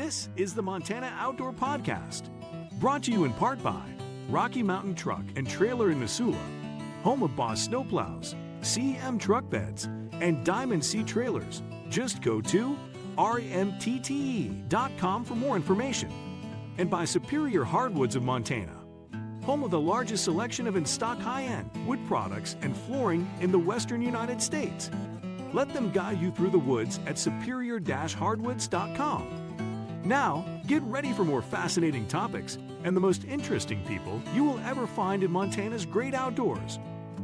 This is the Montana Outdoor Podcast, brought to you in part by Rocky Mountain Truck and Trailer in Missoula, home of Boss Snowplows, CM Truck Beds, and Diamond Sea Trailers. Just go to rmtte.com for more information. And by Superior Hardwoods of Montana, home of the largest selection of in-stock high-end wood products and flooring in the western United States. Let them guide you through the woods at superior-hardwoods.com. Now, get ready for more fascinating topics and the most interesting people you will ever find in Montana's great outdoors.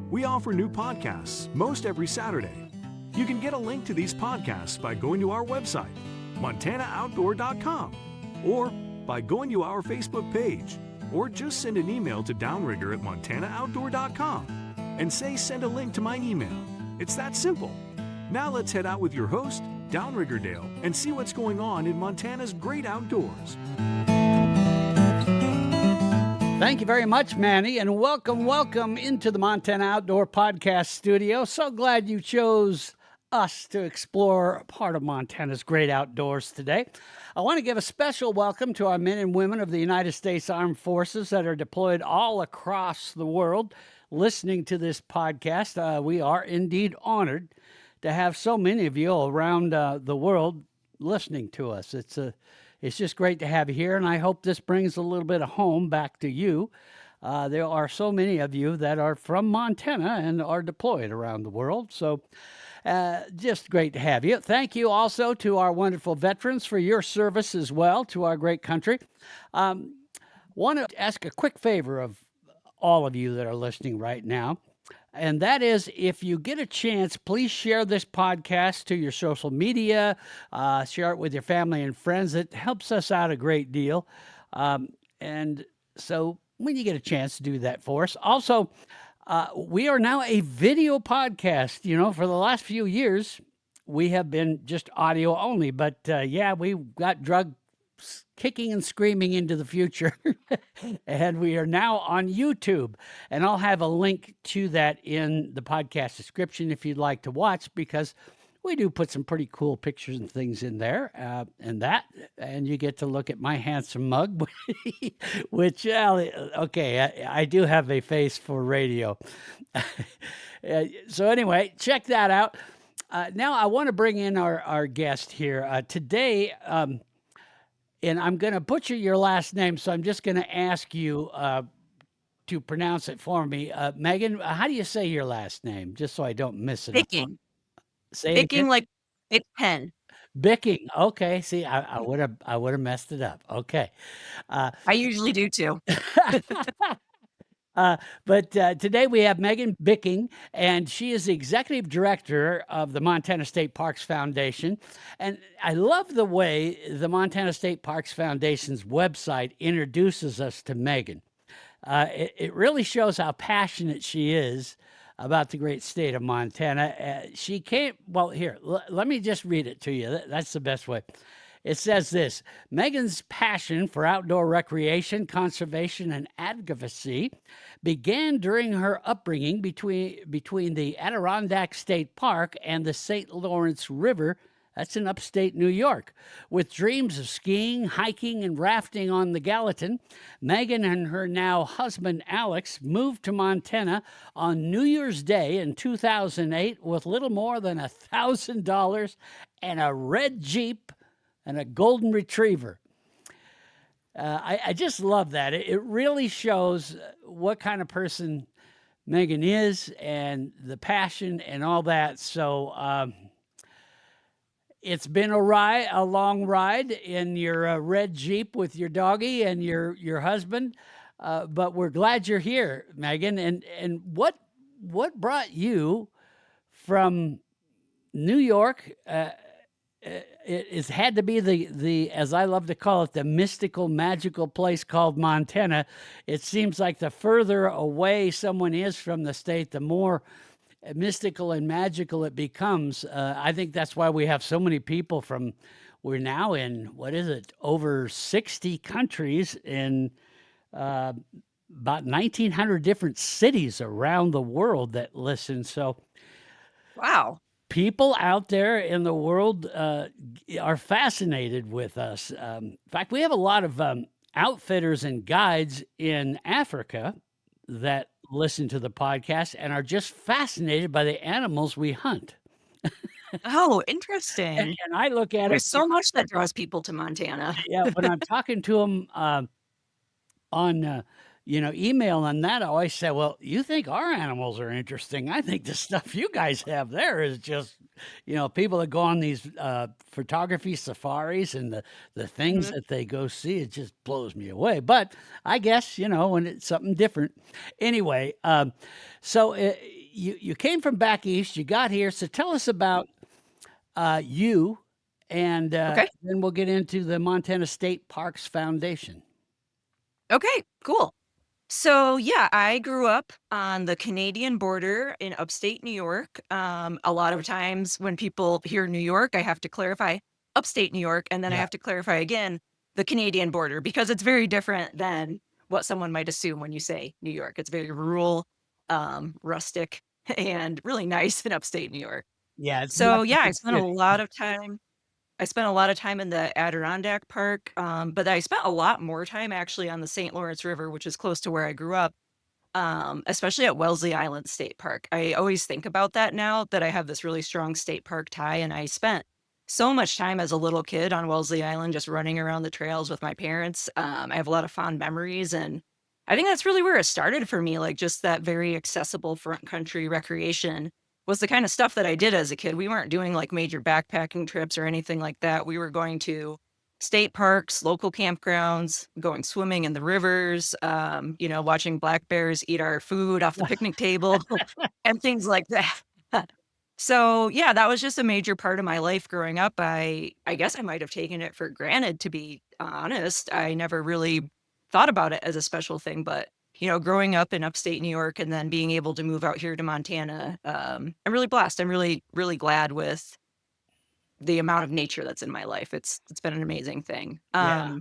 We offer new podcasts most every Saturday. You can get a link to these podcasts by going to our website, montanooutdoor.com, or by going to our Facebook page, or just send an email to Downrigger at montanooutdoor.com and say send a link to my email. It's that simple. Now let's head out with your host, Downrigger Dale, and see what's going on in Montana's great outdoors. Thank you very much, Manny, and welcome into the Montana Outdoor Podcast studio. So glad you chose us to explore part of Montana's great outdoors today. I want to give a special welcome to our men and women of the United States Armed Forces that are deployed all across the world listening to this podcast. We are indeed honored to have so many of you around the world listening to us. It's just great to have you here, and I hope this brings a little bit of home back to you. There are so many of you that are from Montana and are deployed around the world, so just great to have you. Thank you also to our wonderful veterans for your service as well to our great country. Want to ask a quick favor of all of you that are listening right now. And that is, if you get a chance, please share this podcast to your social media, share it with your family and friends. It helps us out a great deal. And so when you get a chance to do that for us. Also, we are now a video podcast. You know, for the last few years, we have been just audio only. But we got drugged kicking and screaming into the future. And we are now on YouTube. And I'll have a link to that in the podcast description if you'd like to watch, because we do put some pretty cool pictures and things in there. And you get to look at my handsome mug, which, I do have a face for radio. So anyway, check that out. Now I want to bring in our guest here. Today, and I'm going to butcher your last name, so I'm just going to ask you to pronounce it for me. Megan, how do you say your last name, just so I don't miss it? Bicking. Say it Bicking, like it's pen. Bicking. Okay. See, I would have messed it up. Okay. I usually do too. But today we have Megan Bicking, and she is the executive director of the Montana State Parks Foundation. And I love the way the Montana State Parks Foundation's website introduces us to Megan. It really shows how passionate she is about the great state of Montana. She came, let me just read it to you. That's the best way. It says this: Megan's passion for outdoor recreation, conservation, and advocacy began during her upbringing between the Adirondack State Park and the St. Lawrence River. That's in upstate New York. With dreams of skiing, hiking, and rafting on the Gallatin, Megan and her now husband, Alex, moved to Montana on New Year's Day in 2008 with little more than $1,000 and a red Jeep and a golden retriever. I just love that. It really shows what kind of person Megan is and the passion and all that. So it's been a long ride in your red Jeep with your doggy and your husband. But we're glad you're here, Megan. And what brought you from New York? It's had to be the, as I love to call it, the mystical, magical place called Montana. It seems like the further away someone is from the state, the more mystical and magical it becomes. I think that's why we have so many people we're now in, over 60 countries in about 1,900 different cities around the world that listen. So, wow. people out there in the world are fascinated with us. In fact, we have a lot of outfitters and guides in Africa that listen to the podcast and are just fascinated by the animals we hunt. Oh, And, interesting. and I look at it, There's so much that draws people to Montana. yeah, when I'm talking to them on email on that, I always say, well, you think our animals are interesting. I think the stuff you guys have there is just, people that go on these photography safaris and the things Mhm. that they go see, it just blows me away. But I guess, when it's something different. Anyway, so you came from back east, you got here. So tell us about you, and Okay. then we'll get into the Montana State Parks Foundation. Okay, cool. So yeah, I grew up on the Canadian border in upstate New York. A lot of times when people hear New York, I have to clarify upstate New York, and then I Yeah. have to clarify again the Canadian border because it's very different than what someone might assume when you say New York. It's very rural, rustic, and really nice in upstate New York. Yeah, it's not So yeah, the big city. I spent a lot of time in the Adirondack Park, but I spent a lot more time actually on the St. Lawrence River, which is close to where I grew up, especially at Wellesley Island State Park. I always think about that now that I have this really strong state park tie, and I spent so much time as a little kid on Wellesley Island just running around the trails with my parents. I have a lot of fond memories, and I think that's really where it started for me, like just that very accessible front country recreation was the kind of stuff that I did as a kid. We weren't doing like major backpacking trips or anything like that. We were going to state parks, local campgrounds, going swimming in the rivers, watching black bears eat our food off the picnic table and things like that. So yeah, that was just a major part of my life growing up. I guess I might have taken it for granted, to be honest. I never really thought about it as a special thing, but growing up in upstate New York and then being able to move out here to Montana, I'm really blessed. I'm really, really glad with the amount of nature that's in my life. It's been an amazing thing. Yeah.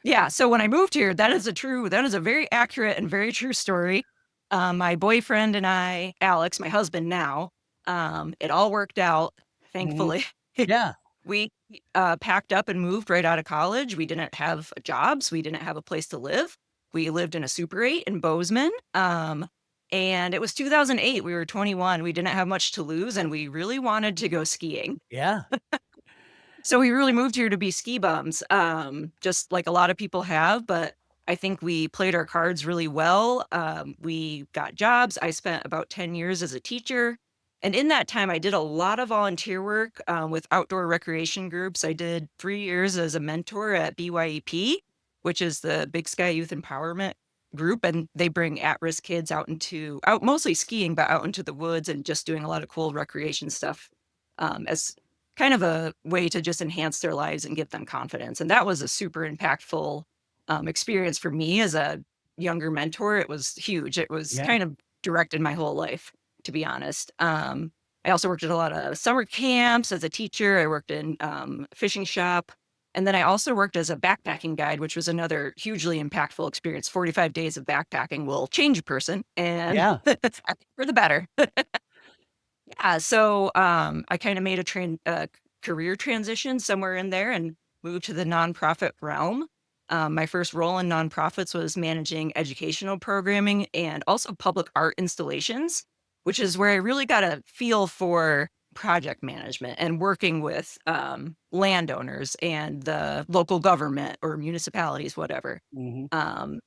Yeah. So when I moved here, that is a very accurate and very true story. My boyfriend and I, Alex, my husband now, it all worked out, Mhm. thankfully. Yeah. We packed up and moved right out of college. We didn't have jobs. We didn't have a place to live. We lived in a Super 8 in Bozeman. And it was 2008. We were 21. We didn't have much to lose, and we really wanted to go skiing. Yeah. So we really moved here to be ski bums, just like a lot of people have. But I think we played our cards really well. We got jobs. I spent about 10 years as a teacher. And in that time, I did a lot of volunteer work with outdoor recreation groups. I did 3 years as a mentor at BYEP, which is the Big Sky Youth Empowerment group. And they bring at-risk kids out mostly skiing, but out into the woods and just doing a lot of cool recreation stuff as kind of a way to just enhance their lives and give them confidence. And that was a super impactful experience for me as a younger mentor. It was huge. It was Yeah. kind of directed my whole life, to be honest. I also worked at a lot of summer camps as a teacher. I worked in a fishing shop. And then I also worked as a backpacking guide, which was another hugely impactful experience. 45 days of backpacking will change a person, and Yeah. I think for the better. Yeah, so, I kinda made career transition somewhere in there and moved to the nonprofit realm. My first role in nonprofits was managing educational programming and also public art installations, which is where I really got a feel for project management and working with, landowners and the local government or municipalities, whatever. Mhm.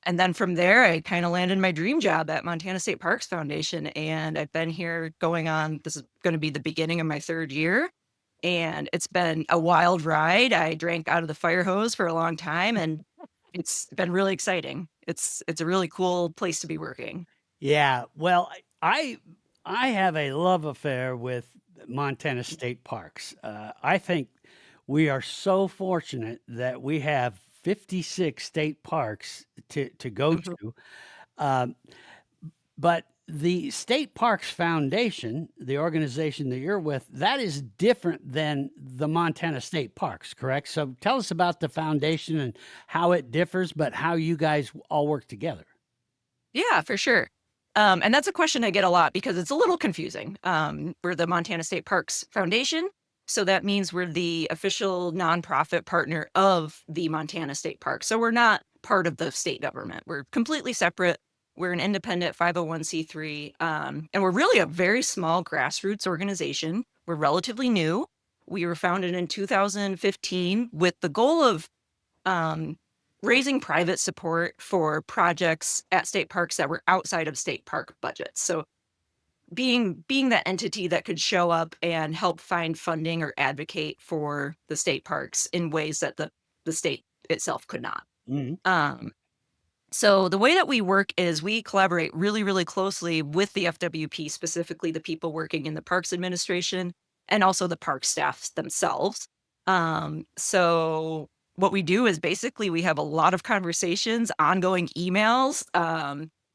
And then from there, I kinda landed my dream job at Montana State Parks Foundation, and I've been here this is gonna be the beginning of my 3rd year, and it's been a wild ride. I drank out of the fire hose for a long time, and it's been really exciting. It's a really cool place to be working. Yeah. Well, I have a love affair with Montana State Parks. I think we are so fortunate that we have 56 state parks to go Mhm. to. Um, but the State Parks Foundation, the organization that you're with, that is different than the Montana State Parks, correct? So tell us about the foundation and how it differs, but how you guys all work together. Yeah, for sure. And that's a question I get a lot because it's a little confusing. We're the Montana State Parks Foundation. So that means we're the official nonprofit partner of the Montana State Park. So we're not part of the state government. We're completely separate. We're an independent 501c3. And we're really a very small grassroots organization. We're relatively new. We were founded in 2015 with the goal of raising private support for projects at state parks that were outside of state park budgets. So being that entity that could show up and help find funding or advocate for the state parks in ways that the state itself could not. Mhm. So the way that we work is we collaborate really, really closely with the FWP, specifically the people working in the Parks Administration and also the park staffs themselves. So what we do is basically we have a lot of conversations, ongoing emails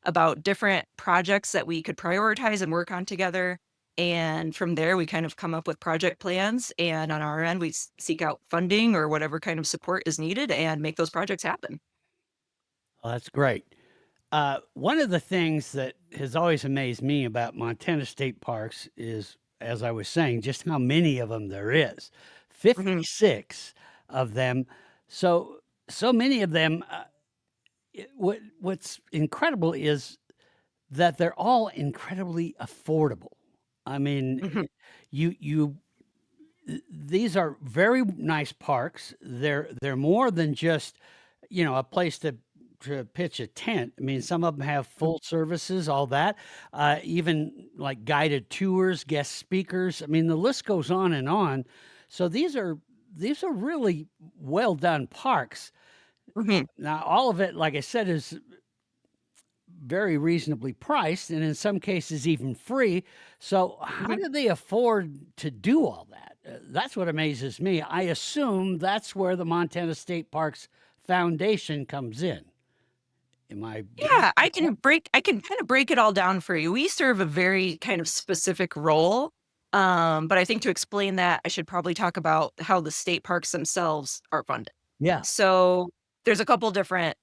about different projects that we could prioritize and work on together. And from there, we kind of come up with project plans. And on our end, we seek out funding or whatever kind of support is needed and make those projects happen. Well, that's great. One of the things that has always amazed me about Montana state parks is, as I was saying, just how many of them there is. Mhm. 56 of them. So many of them. What's incredible is that they're all incredibly affordable. I mean, Mhm. you these are very nice parks. They're more than just, a place to pitch a tent. I mean, some of them have full services, all that, even like guided tours, guest speakers. I mean, the list goes on and on. So these are really well done parks. Mhm. Now, all of it, like I said, is very reasonably priced, and in some cases even free. So, how Mhm. do they afford to do all that? That's what amazes me. I assume that's where the Montana State Parks Foundation comes in. Am I? Yeah, I can kind of break it all down for you. We serve a very kind of specific role. But I think to explain that, I should probably talk about how the state parks themselves are funded. Yeah. So there's a couple different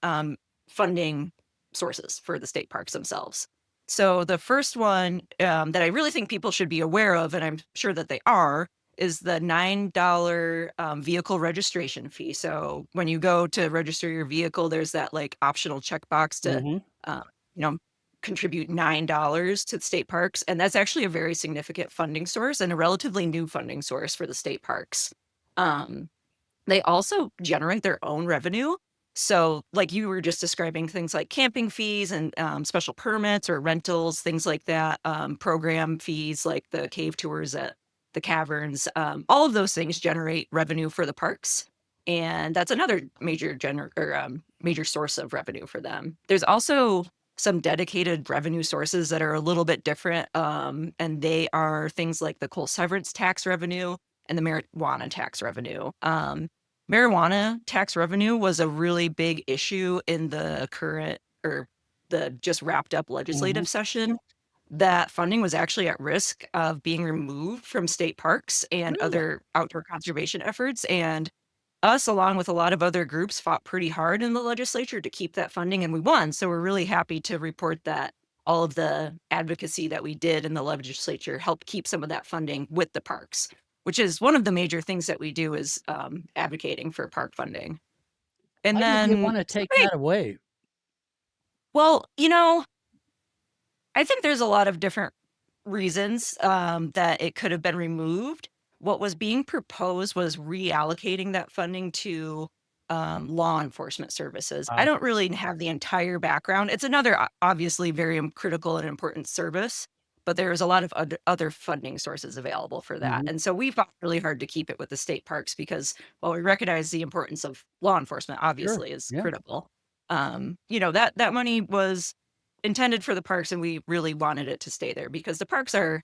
funding sources for the state parks themselves. So the first one that I really think people should be aware of, and I'm sure that they are, is the $9 vehicle registration fee. So when you go to register your vehicle, there's that like optional checkbox to, Hmm. uh, you know, contribute $9 to the state parks. And that's actually a very significant funding source and a relatively new funding source for the state parks. Um, they also generate their own revenue. So, like you were just describing, things like camping fees and special permits or rentals, things like that, program fees like the cave tours at the caverns, all of those things generate revenue for the parks. And that's another major source of revenue for them. There's also some dedicated revenue sources that are a little bit different. And they are things like the coal severance tax revenue and the marijuana tax revenue. Marijuana tax revenue was a really big issue in the current or the just wrapped up Hmm. legislative session. That funding was actually at risk of being removed from state parks and Really? other outdoor conservation efforts. And us, along with a lot of other groups, fought pretty hard in the legislature to keep that funding, and we won. So we're really happy to report that all of the advocacy that we did in the legislature helped keep some of that funding with the parks, which is one of the major things that we do is advocating for park funding. And Why did they then, want to take okay, that away? well, I think there's a lot of different reasons that it could have been removed. What was being proposed was reallocating that funding to law enforcement services. I don't really have the entire background. It's another obviously very critical and important service, but there's a lot of other funding sources available for that. Hmm. And so we fought really hard to keep it with the state parks because while we recognize the importance of law enforcement, Sure. obviously is Yeah. critical. That money was intended for the parks, and we really wanted it to stay there because the parks are,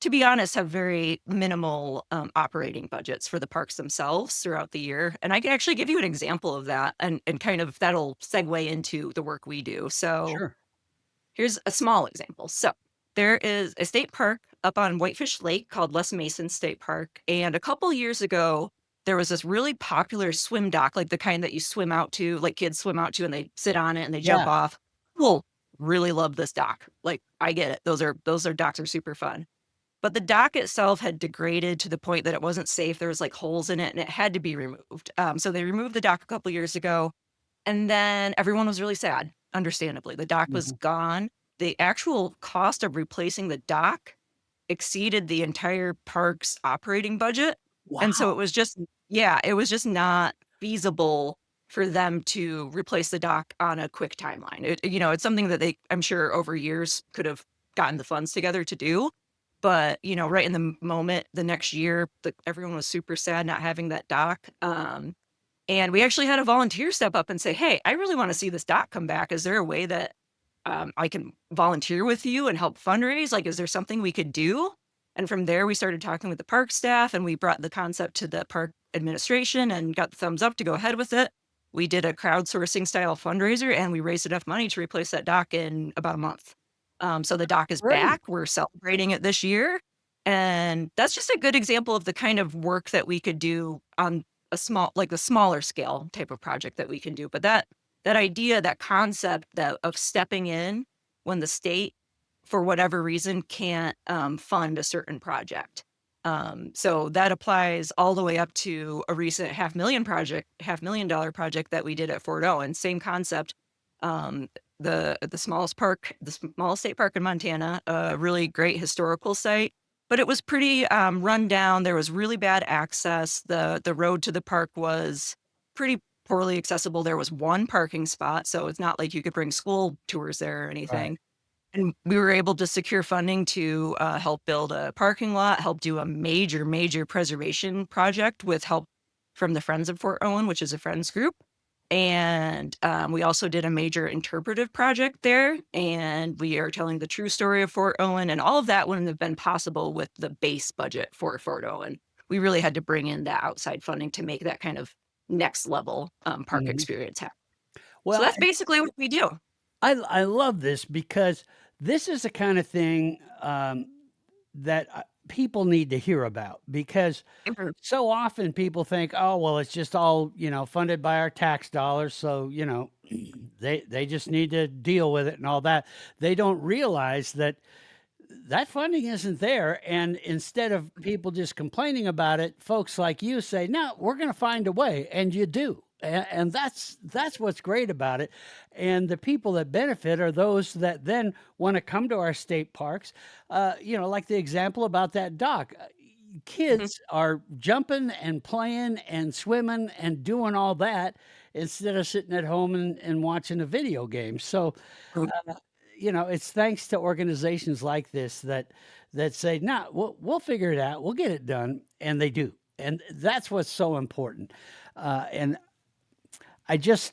to be honest, have very minimal operating budgets for the parks themselves throughout the year. And I can actually give you an example of that, and kind of that'll segue into the work we do. So Sure. here's a small example. So there is a state park up on Whitefish Lake called Les Mason State Park. And a couple years ago, there was this really popular swim dock, like the kind that you swim out to, like kids swim out to, and they sit on it and they jump Yeah. off. Cool really love this dock. Like, I get it. Those docks are super fun. But the dock itself had degraded to the point that it wasn't safe. There was like holes in it and it had to be removed. So they removed the dock a couple years ago, and then everyone was really sad, understandably. The dock was Mhm. gone. The actual cost of replacing the dock exceeded the entire park's operating budget. And so Wow. it was just, yeah, it was just not feasible for them to replace the dock on a quick timeline. It's something that they, I'm sure over years could have gotten the funds together to do. But, right in the moment, the next year, everyone was super sad not having that dock. And we actually had a volunteer step up and say, "Hey, I really want to see this dock come back. Is there a way that I can volunteer with you and help fundraise? Like, is there something we could do?" And from there, we started talking with the park staff and we brought the concept to the park administration and got the thumbs up to go ahead with it. We did a crowdsourcing style fundraiser and we raised enough money to replace that dock in about a month. So the dock is Great. back. We're celebrating it this year. And that's just a good example of the kind of work that we could do on like the smaller scale type of project that we can do. But that idea, that concept of stepping in when the state, for whatever reason, can't fund a certain project. So that applies all the way up to a recent $500,000 project that we did at Fort Owen. Same concept. The smallest state park in Montana, a really great historical site, but it was pretty run down. There was really bad access. The road to the park was pretty poorly accessible. There was one parking spot, so it's not like you could bring school tours there or Right. anything. And we were able to secure funding to help build a parking lot, help do a major, major preservation project with help from the Friends of Fort Owen, which is a friends group. And we also did a major interpretive project there. And we are telling the true story of Fort Owen. And all of that wouldn't have been possible with the base budget for Fort Owen. We really had to bring in that outside funding to make that kind of next level park Mhm. experience happen. So Well, that's basically what we do. I love this because this is the kind of thing that people need to hear about because Mhm. so often people think, oh, well, it's just all, funded by our tax dollars. So, they just need to deal with it and all that. They don't realize that that funding isn't there. And instead of people just complaining about it, folks like you say, no, we're going to find a way. And you do. And that's what's great about it. And the people that benefit are those that then want to come to our state parks. Like the example about that dock. Mhm. Kids are jumping and playing and swimming and doing all that instead of sitting at home and watching a video game. So it's thanks to organizations like this that say, "No, we'll figure it out. We'll get it done," and they do, and that's what's so important. And I just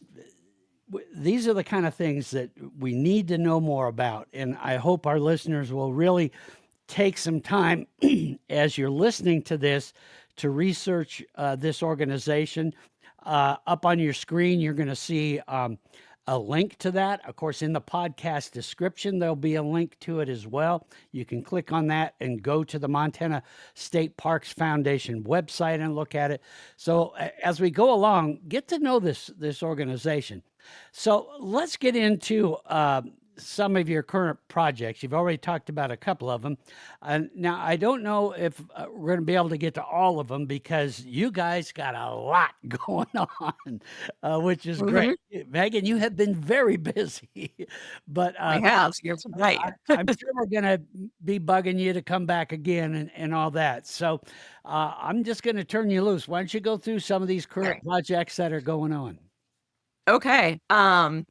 these are the kind of things that we need to know more about, and I hope our listeners will really take some time as you're listening to this to research this organization. Up on your screen, you're going to see a link to that. Of course, in the podcast description, there'll be a link to it as well. You can click on that and go to the Montana State Parks Foundation website and look at it. So as we go along, get to know this organization. So let's get into some of your current projects. You've already talked about a couple of them. Now, I don't know if we're going to be able to get to all of them because you guys got a lot going on, which is great. Mhm. Megan, you have been very busy, but I have. You're right. I'm sure we're going to be bugging you to come back again and all that. So I'm just going to turn you loose. Why don't you go through some of these current projects that are going on? Okay.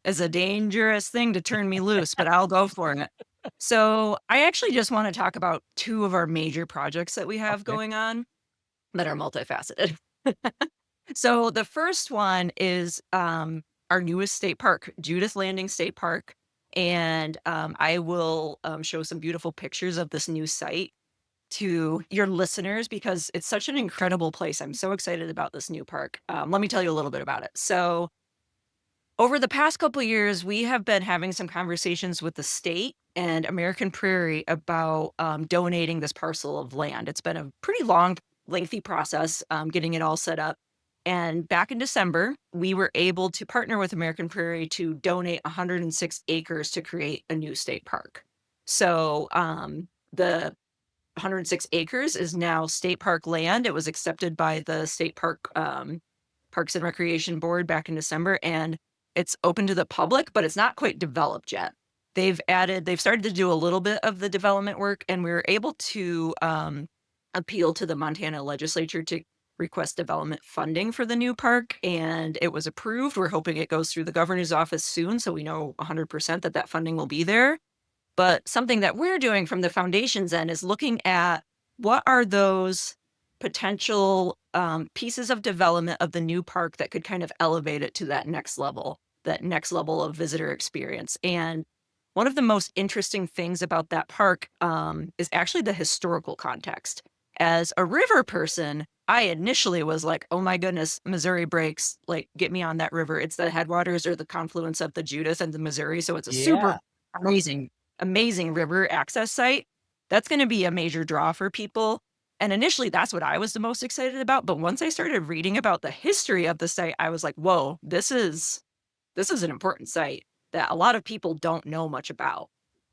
It's a dangerous thing to turn me loose, but I'll go for it. So I actually just want to talk about two of our major projects that we have Okay. going on that are multifaceted. So the first one is our newest state park, Judith Landing State Park. And I will show some beautiful pictures of this new site to your listeners because it's such an incredible place. I'm so excited about this new park. Let me tell you a little bit about it. So over the past couple of years, we have been having some conversations with the state and American Prairie about donating this parcel of land. It's been a pretty long, lengthy process getting it all set up. And back in December, we were able to partner with American Prairie to donate 106 acres to create a new state park. So the 106 acres is now state park land. It was accepted by the state park Parks and Recreation Board back in December, and it's open to the public, but it's not quite developed yet. They've started to do a little bit of the development work, and we were able to appeal to the Montana legislature to request development funding for the new park, and it was approved. We're hoping it goes through the governor's office soon, so we know 100% that funding will be there. But something that we're doing from the foundation's end is looking at what are those potential pieces of development of the new park that could kind of elevate it to that next level of visitor experience. And one of the most interesting things about that park is actually the historical context. As a river person, I initially was like, oh my goodness, Missouri breaks, like get me on that river. It's the headwaters or the confluence of the Judith and the Missouri. So it's a super amazing river access site. That's going to be a major draw for people. And initially that's what I was the most excited about. But once I started reading about the history of the site, I was like, whoa, this is an important site that a lot of people don't know much about.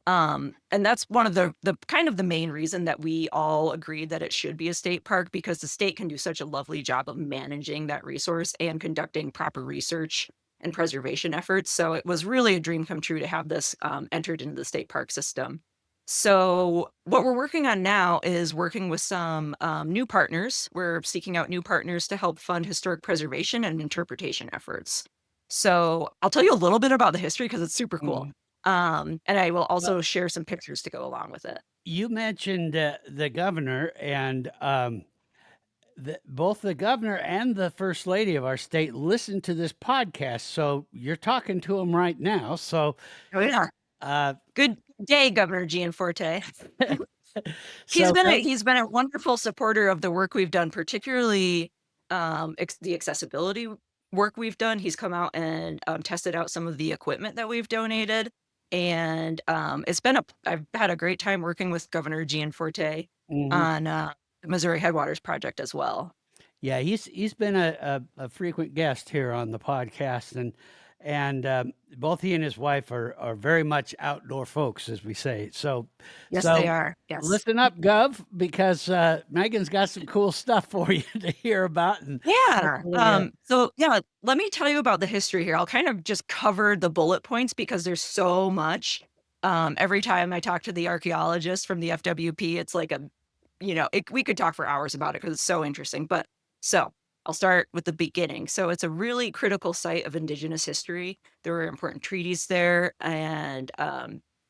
And that's one of the kind of the main reason that we all agreed that it should be a state park, because the state can do such a lovely job of managing that resource and conducting proper research and preservation efforts. So it was really a dream come true to have this entered into the state park system. So what we're working on now is working with some new partners. We're seeking out new partners to help fund historic preservation and interpretation efforts. So I'll tell you a little bit about the history because it's super cool. And I will also share some pictures to go along with it. You mentioned the governor, and both the governor and the first lady of our state listen to this podcast. So you're talking to them right now. So good day, Governor Gianforte. So He's been a wonderful supporter of the work we've done, particularly the accessibility work we've done. He's come out and tested out some of the equipment that we've donated. And I've had a great time working with Governor Gianforte on the Missouri Headwaters Project as well. Yeah, he's been a frequent guest here on the podcast, and both he and his wife are very much outdoor folks, as we say. So yes, they are. Yes, listen up, Gov, because Megan's got some cool stuff for you to hear about. And so let me tell you about the history here. I'll kind of just cover the bullet points because there's so much. Every time I talk to the archaeologist from the FWP, it's like we could talk for hours about it because it's so interesting. But so I'll start with the beginning. So it's a really critical site of Indigenous history. There were important treaties there, and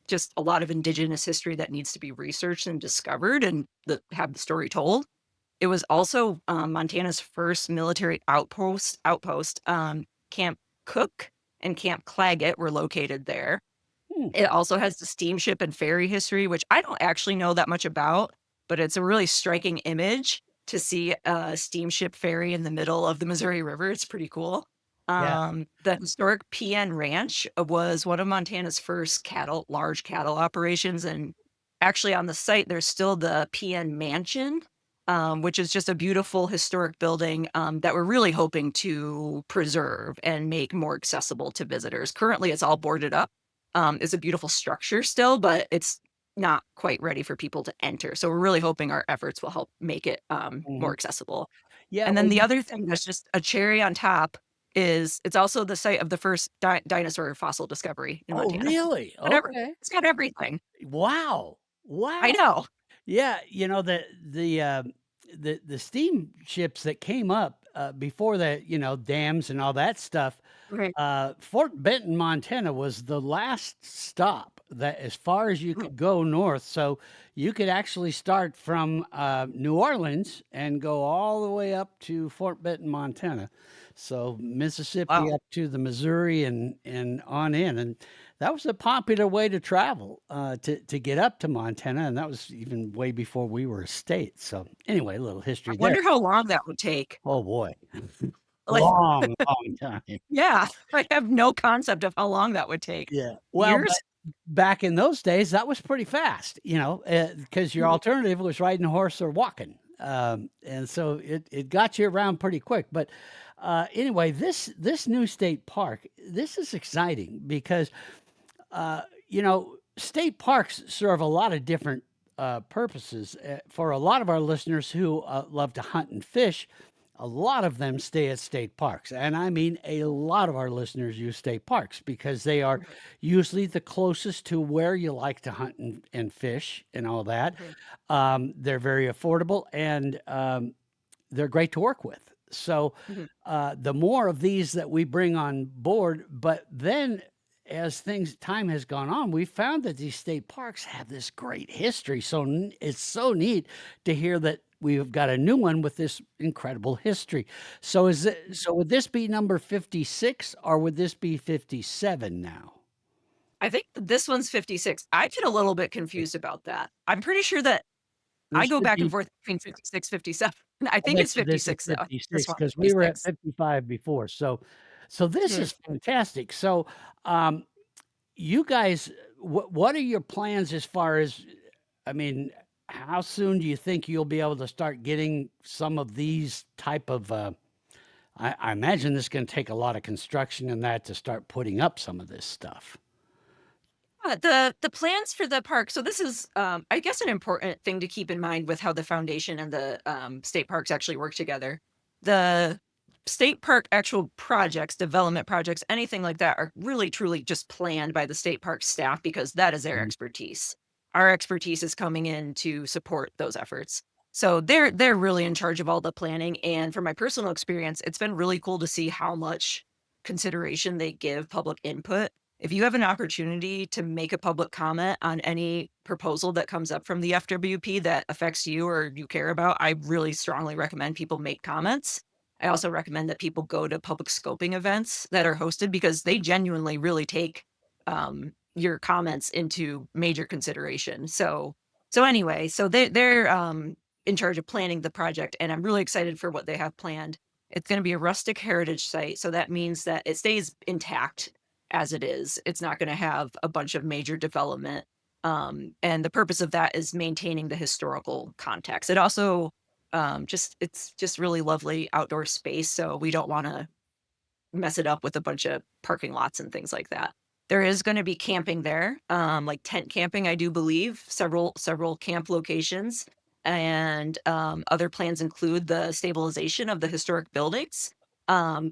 just a lot of Indigenous history that needs to be researched and discovered and have the story told. It was also Montana's first military outpost. Camp Cook and Camp Claggett were located there. It also has the steamship and ferry history, which I don't actually know that much about, but it's a really striking image to see a steamship ferry in the middle of the Missouri River. It's pretty cool. The historic PN Ranch was one of Montana's first large cattle operations. And actually on the site, there's still the PN Mansion, which is just a beautiful historic building that we're really hoping to preserve and make more accessible to visitors. Currently, it's all boarded up. It's a beautiful structure still, but it's not quite ready for people to enter. So we're really hoping our efforts will help make it more accessible. Yeah. And then the other thing that's just a cherry on top is it's also the site of the first dinosaur fossil discovery in Montana. Oh, really? Okay. It's got everything. Wow. I know. Yeah, the steamships that came up before the dams and all that stuff. Right. Fort Benton, Montana was the last stop that as far as you could go north. So you could actually start from New Orleans and go all the way up to Fort Benton, Montana. So Mississippi up to the Missouri and on in. And that was a popular way to travel to get up to Montana. And that was even way before we were a state. So anyway, a little history I wonder how long that would take. Oh, boy. Long time. Yeah, I have no concept of how long that would take. Yeah. Well, back in those days, that was pretty fast, because your alternative was riding a horse or walking. And so it got you around pretty quick. But Anyway, this new state park, this is exciting because state parks serve a lot of different purposes. For a lot of our listeners who love to hunt and fish, a lot of them stay at state parks. And I mean, a lot of our listeners use state parks because they are Mhm, usually the closest to where you like to hunt and fish and all that. mhm, They're very affordable and they're great to work with. So mhm. the more of these that we bring on board, but then as time has gone on, we found that these state parks have this great history. So it's so neat to hear that we've got a new one with this incredible history. So would this be number 56 or would this be 57 now? I think this one's 56. I get a little bit confused about that. I'm pretty sure that I This go should back and be forth between 56, 57. I I think bet it's you this is 56 though. This 56 one, because we were at 56. 55 before. So this Mhm. is fantastic. So um, you guys, what are your plans as far as, I mean, how soon do you think you'll be able to start getting some of these type of, I imagine this is going to take a lot of construction and that to start putting up some of this stuff. The plans for the park. So this is, I guess, an important thing to keep in mind with how the foundation and the state parks actually work together. The state park actual projects, development projects, anything like that, are really truly just planned by the state park staff because that is their Mhm. expertise. Our expertise is coming in to support those efforts. So they're really in charge of all the planning. And from my personal experience, it's been really cool to see how much consideration they give public input. If you have an opportunity to make a public comment on any proposal that comes up from the FWP that affects you or you care about, I really strongly recommend people make comments. I also recommend that people go to public scoping events that are hosted because they genuinely really take your comments into major consideration. So anyway, so they're in charge of planning the project, and I'm really excited for what they have planned. It's going to be a rustic heritage site, so that means that it stays intact as it is. It's not gonna have a bunch of major development, and the purpose of that is maintaining the historical context. It also, it's just really lovely outdoor space, so we don't wanna mess it up with a bunch of parking lots and things like that. There is gonna be camping there, like tent camping, I do believe, several camp locations, and, other plans include the stabilization of the historic buildings,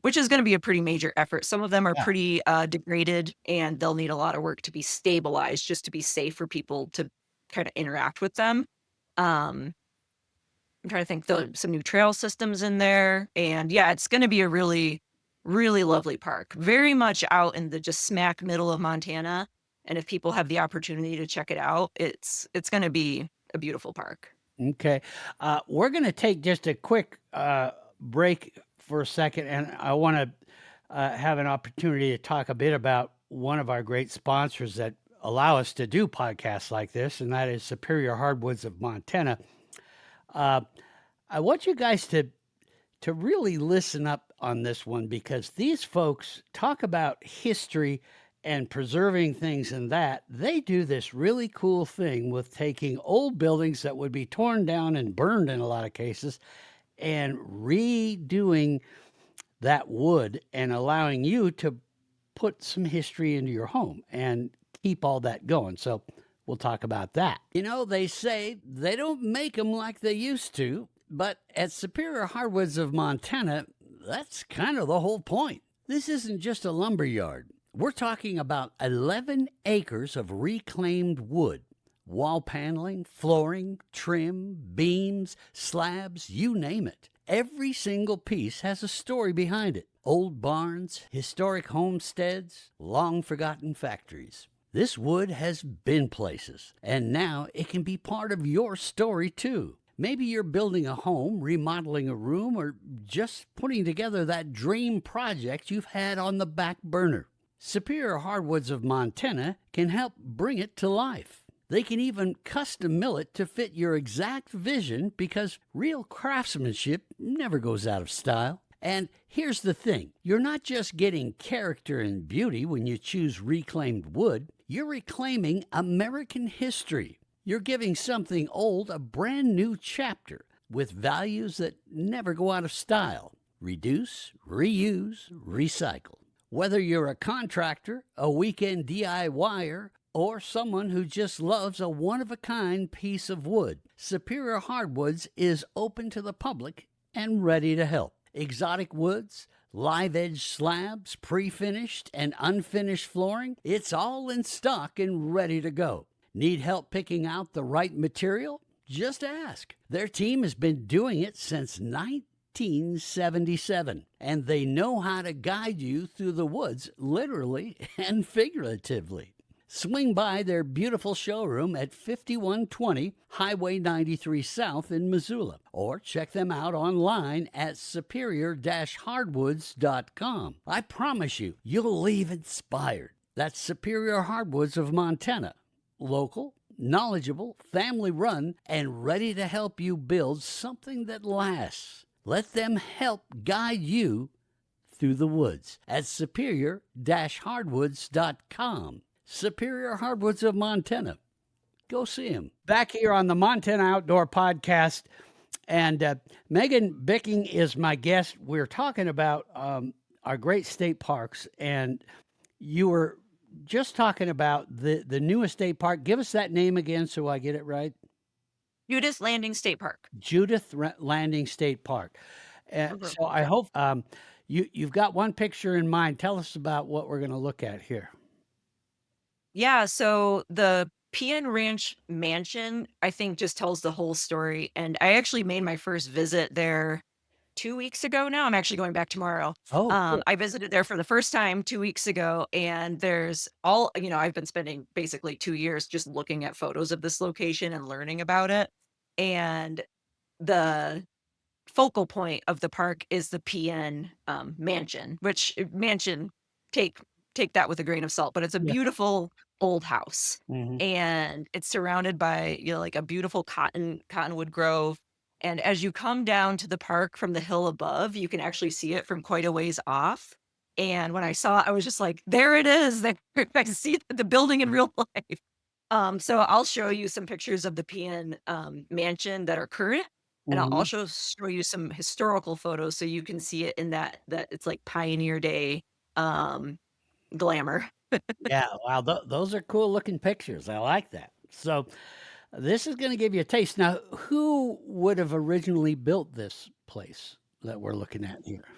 which is gonna be a pretty major effort. Some of them are Yeah. pretty, degraded, and they'll need a lot of work to be stabilized just to be safe for people to kinda interact with them. Um, I'm trying to think, some new trail systems in there, and yeah, it's gonna be a really, really lovely park. Very much out in the just smack middle of Montana, and if people have the opportunity to check it out, it's gonna be a beautiful park. Okay. We're going to take just a quick break for a second, and I want to have an opportunity to talk a bit about one of our great sponsors that allow us to do podcasts like this, and that is Superior Hardwoods of Montana. Uh, I want you guys to really listen up on this one because these folks talk about history and preserving things and that. They do this really cool thing with taking old buildings that would be torn down and burned in a lot of cases and redoing that wood and allowing you to put some history into your home and keep all that going. So we'll talk about that. You know, they say they don't make them like they used to, but at Superior Hardwoods of Montana, that's kind of the whole point. This isn't just a lumber yard. We're talking about 11 acres of reclaimed wood. Wall paneling, flooring, trim, beams, slabs, you name it. Every single piece has a story behind it. Old barns, historic homesteads, long forgotten factories. This wood has been places, and now it can be part of your story too. Maybe you're building a home, remodeling a room, or just putting together that dream project you've had on the back burner. Superior Hardwoods of Montana can help bring it to life. They can even custom mill it to fit your exact vision because real craftsmanship never goes out of style. And here's the thing, you're not just getting character and beauty when you choose reclaimed wood, you're reclaiming American history. You're giving something old a brand new chapter with values that never go out of style. Reduce, reuse, recycle. Whether you're a contractor, a weekend DIYer, or someone who just loves a one-of-a-kind piece of wood, Superior Hardwoods is open to the public and ready to help. Exotic woods, live edge slabs, pre-finished and unfinished flooring, it's all in stock and ready to go. Need help picking out the right material? Just ask. Their team has been doing it since 1977, and they know how to guide you through the woods, literally and figuratively. Swing by their beautiful showroom at 5120 Highway 93 South in Missoula, or check them out online at superior-hardwoods.com. I promise you, you'll leave inspired. That's Superior Hardwoods of Montana. Local, knowledgeable, family-run, and ready to help you build something that lasts. Let them help guide you through the woods at superior-hardwoods.com. Superior Hardwoods of Montana. Go see him. Back here on the Montana Outdoor Podcast, and Megan Bicking is my guest. We're talking about our great state parks, and you were just talking about the newest state park. Give us that name again so I get it right. Judith Landing State Park. Judith Landing State Park. So I hope you've got one picture in mind. Tell us about what we're going to look at here. Yeah, so the PN Ranch Mansion, I think, just tells the whole story. And I actually made my first visit there 2 weeks ago now. I'm actually going back tomorrow. Oh, cool. I visited there for the first time 2 weeks ago, and there's I've been spending basically 2 years just looking at photos of this location and learning about it. And the focal point of the park is the PN mansion, which mansion, take that with a grain of salt, but it's a Yeah. beautiful old house. Mhm. And it's surrounded by, like a beautiful cottonwood grove. And as you come down to the park from the hill above, you can actually see it from quite a ways off. And when I saw it, I was just like, there it is. There, I can see the building in real life. So I'll show you some pictures of the PN mansion that are current, and I'll Mhm. also show you some historical photos so you can see it in that it's like Pioneer Day glamour. Yeah, wow, those are cool looking pictures. I like that. So this is going to give you a taste. Now, who would have originally built this place that we're looking at here?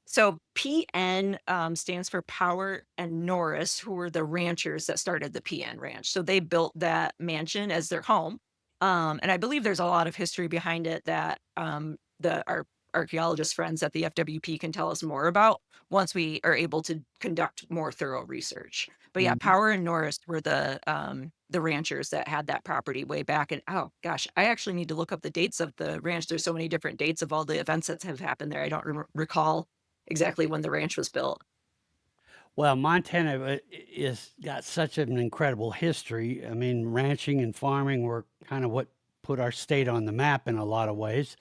So PN stands for Power and Norris, who were the ranchers that started the PN Ranch. So they built that mansion as their home. And I believe there's a lot of history behind it that our archaeologist friends at the FWP can tell us more about once we are able to conduct more thorough research. But yeah, Mhm. Power and Norris were the ranchers that had that property way back. And oh gosh, I actually need to look up the dates of the ranch. There's so many different dates of all the events that have happened there. I don't recall exactly when the ranch was built. Well, Montana is got such an incredible history. I mean, ranching and farming were kind of what put our state on the map in a lot of ways.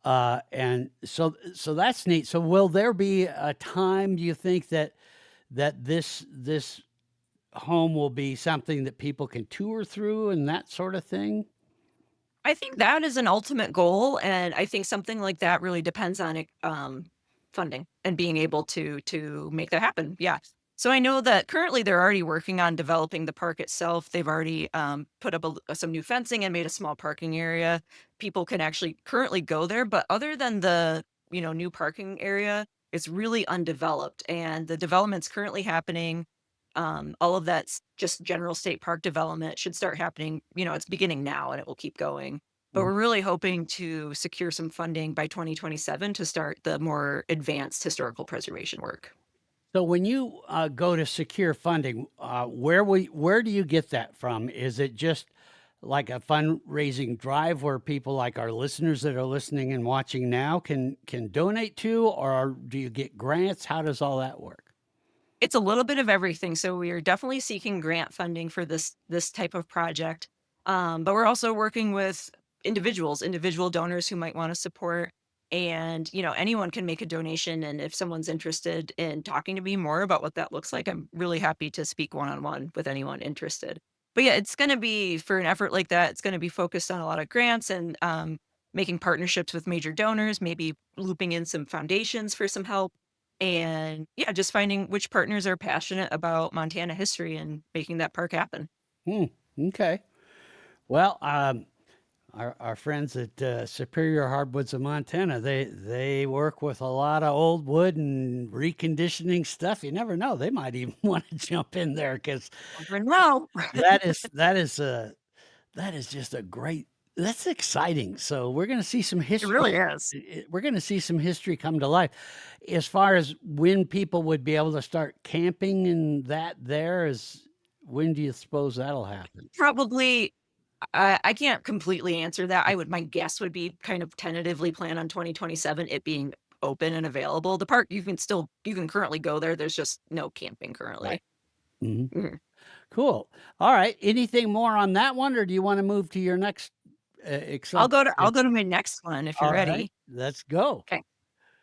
And so that's neat. So will there be a time, do you think, that this home will be something that people can tour through and that sort of thing? I think that is an ultimate goal, and I think something like that really depends on it, funding and being able to make that happen. Yeah. So I know that currently they're already working on developing the park itself. They've already put up some new fencing and made a small parking area. People can actually currently go there, but other than the new parking area, it's really undeveloped, and the development's currently happening. All of that's just general state park development should start happening. It's beginning now and it will keep going. But we're really hoping to secure some funding by 2027 to start the more advanced historical preservation work. So when you go to secure funding, where do you get that from? Is it just like a fundraising drive where people like our listeners that are listening and watching now can donate to, or do you get grants? How does all that work? It's a little bit of everything. So we are definitely seeking grant funding for this type of project. But we're also working with individual donors who might want to support. And anyone can make a donation. And if someone's interested in talking to me more about what that looks like, I'm really happy to speak one-on-one with anyone interested. But yeah, it's going to be for an effort like that. It's going to be focused on a lot of grants and making partnerships with major donors, maybe looping in some foundations for some help. And yeah, just finding which partners are passionate about Montana history and making that park happen. Hmm. Okay. Well, our friends at Superior Hardwoods of Montana, they work with a lot of old wood and reconditioning stuff. You never know; they might even want to jump in there because Never know. that is just a great. That's exciting. So we're going to see some It history. really is. We're going to see some history come to life. As far as when people would be able to start camping and that there is, when do you suppose that'll happen? Probably, I can't completely answer that. My guess would be kind of tentatively plan on 2027, it being open and available. The park, you can currently go there. There's just no camping Right. currently. Hmm. Mhm. Cool. All right. Anything more on that one, or do you want to move to your next exciting? I'll go to my next one if you're All right. ready. Let's go. Okay.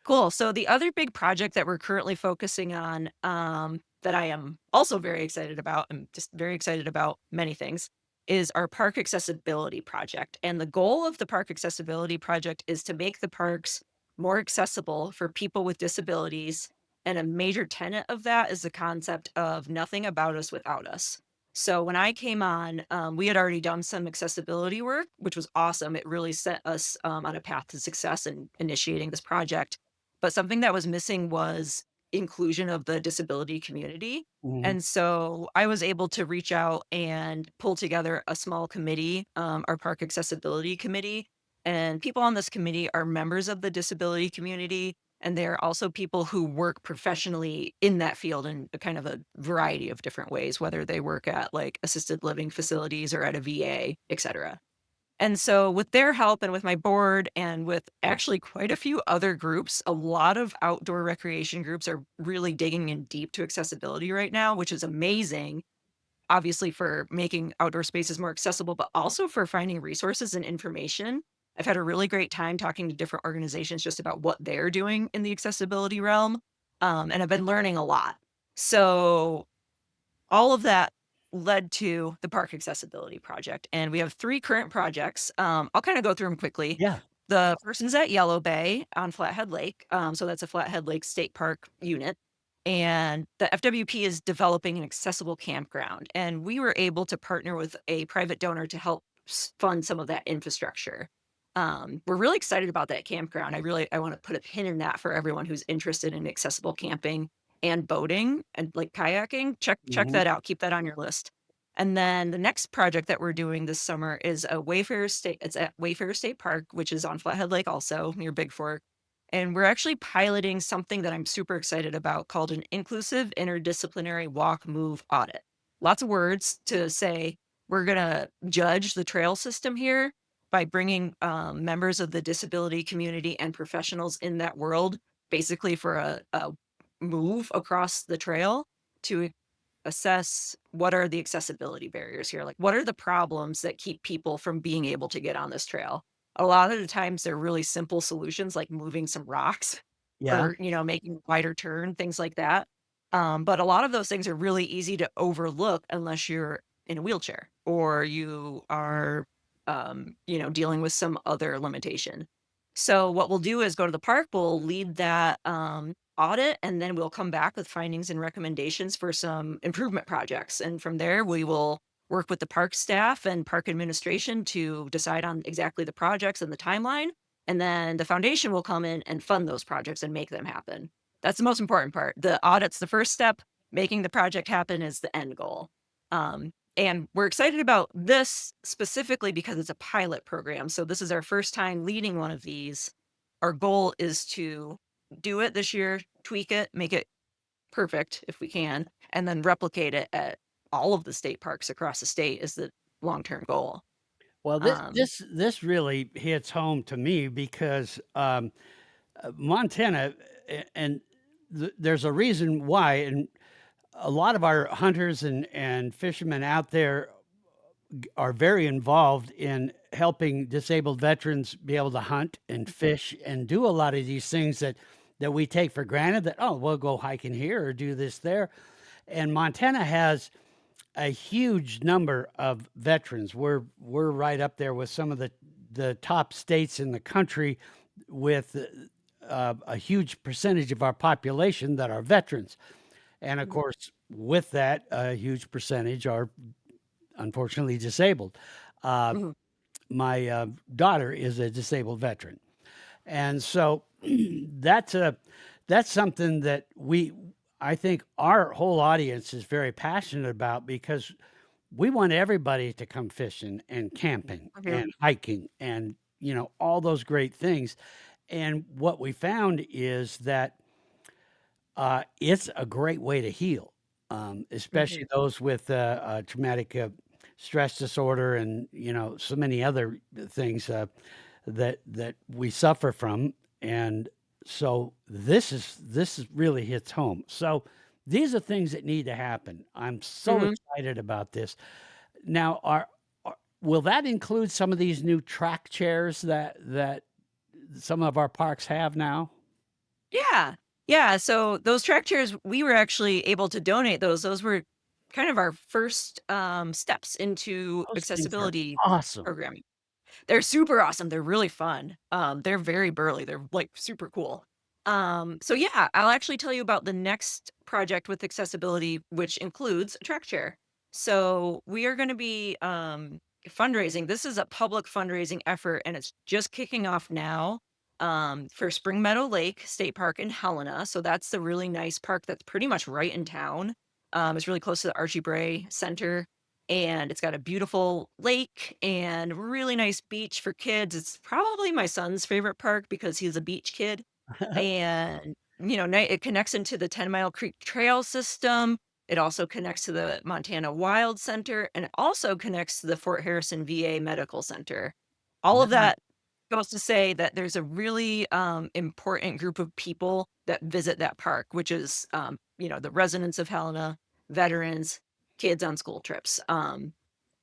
Cool. So the other big project that we're currently focusing on, that I am also very excited about, I'm just very excited about many things, is our park accessibility project. And the goal of the park accessibility project is to make the parks more accessible for people with disabilities. And a major tenet of that is the concept of nothing about us without us. So when I came on, we had already done some accessibility work, which was awesome. It really set us on a path to success in initiating this project, but something that was missing was inclusion of the disability community. Mhm. And so I was able to reach out and pull together a small committee, our park accessibility committee. And people on this committee are members of the disability community. And they're also people who work professionally in that field in a kind of a variety of different ways, whether they work at like assisted living facilities or at a VA, et cetera. And so with their help and with my board and with actually quite a few other groups, a lot of outdoor recreation groups are really digging in deep to accessibility right now, which is amazing, obviously for making outdoor spaces more accessible, but also for finding resources and information. I've had a really great time talking to different organizations just about what they're doing in the accessibility realm. And I've been learning a lot. So all of that led to the park accessibility project, and we have 3 current projects. I'll kinda go through them quickly. Yeah. The first is at Yellow Bay on Flathead Lake, so that's a Flathead Lake State Park unit, and the FWP is developing an accessible campground, and we were able to partner with a private donor to help fund some of that infrastructure. We're really excited about that campground. I wanna put a pin in that for everyone who's interested in accessible camping and boating and, like, kayaking. Check Mhm. that out, keep that on your list. And then the next project that we're doing this summer is it's at Wayfarer State Park, which is on Flathead Lake also, near Big Fork, and we're actually piloting something that I'm super excited about called an inclusive interdisciplinary walk move audit. Lots of words to say we're gonna judge the trail system here by bringing, members of the disability community and professionals in that world, basically for a move across the trail to assess what are the accessibility barriers here? Like, what are the problems that keep people from being able to get on this trail? A lot of the times they're really simple solutions like moving some rocks Yeah. or, making a wider turn, things like that. But a lot of those things are really easy to overlook unless you're in a wheelchair or you are, dealing with some other limitation. So what we'll do is go to the park, we'll lead that audit, and then we'll come back with findings and recommendations for some improvement projects. And from there, we will work with the park staff and park administration to decide on exactly the projects and the timeline. And then the foundation will come in and fund those projects and make them happen. That's the most important part. The audit's the first step. Making the project happen is the end goal. And we're excited about this specifically because it's a pilot program. So this is our first time leading one of these. Our goal is to do it this year, tweak it, make it perfect if we can, and then replicate it at all of the state parks across the state is the long-term goal. Well, Um, this really hits home to me because Montana, and there's a reason why, and a lot of our hunters and fishermen out there are very involved in helping disabled veterans be able to hunt and fish and do a lot of these things that we take for granted that, oh, we'll go hiking here or do this there. And Montana has a huge number of veterans. We're right up there with some of the the top states in the country with a huge percentage of our population that are veterans. And of course, with that, a huge percentage are unfortunately disabled. Uh, Mhm. my daughter is a disabled veteran. And so that's a that's something that I think our whole audience is very passionate about because we want everybody to come fishing and camping Mhm. and hiking and all those great things. And what we found is that it's a great way to heal, especially Mhm. those with traumatic stress disorder and so many other things that we suffer from. And so this really hits home. So these are things that need to happen. I'm so Mhm. excited about this. Now, will that include some of these new track chairs that some of our parks have now? Yeah. Yeah, so those track chairs, we were actually able to donate those. Those were kind of our first, steps into Those things are accessibility awesome. programming. They're super awesome, they're really fun. They're very burly, they're, like, super cool. So yeah, I'll actually tell you about the next project with accessibility, which includes a track chair. So we are gonna be, fundraising. This is a public fundraising effort, and it's just kicking off now, for Spring Meadow Lake State Park in Helena. So that's the really nice park that's pretty much right in town. It's really close to the Archie Bray Center, and it's got a beautiful lake and really nice beach for kids. It's probably my son's favorite park because he's a beach kid. And, it connects into the 10 Mile Creek Trail system. It also connects to the Montana Wild Center, and it also connects to the Fort Harrison VA Medical Center. All of Nice. that goes to say that there's a really important group of people that visit that park, which is, the residents of Helena, veterans, kids on school trips,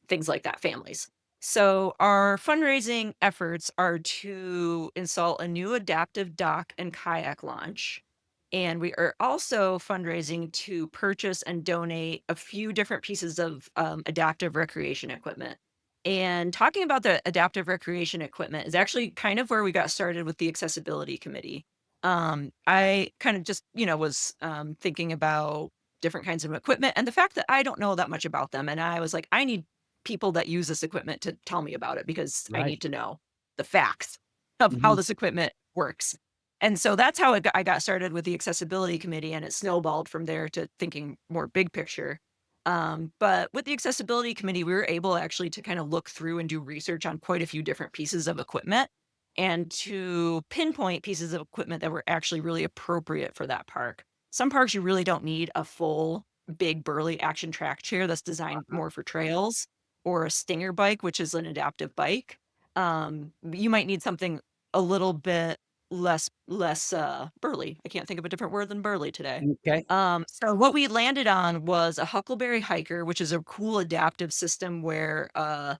things like that, families. So our fundraising efforts are to install a new adaptive dock and kayak launch. And we are also fundraising to purchase and donate a few different pieces of adaptive recreation equipment. And talking about the adaptive recreation equipment is actually kind of where we got started with the accessibility committee. I kind of just, was thinking about different kinds of equipment and the fact that I don't know that much about them. And I was like, I need people that use this equipment to tell me about it because I Right. need to know the facts of how Mhm. this equipment works. And so that's how I got started with the accessibility committee, and it snowballed from there to thinking more big picture. But with the accessibility committee, we were able actually to kind of look through and do research on quite a few different pieces of equipment and to pinpoint pieces of equipment that were actually really appropriate for that park. Some parks you really don't need a full big burly action track chair that's designed more for trails or a stinger bike, which is an adaptive bike. You might need something a little bit less burly. I can't think of a different word than burly today. Okay. So what we landed on was a Huckleberry Hiker, which is a cool adaptive system where a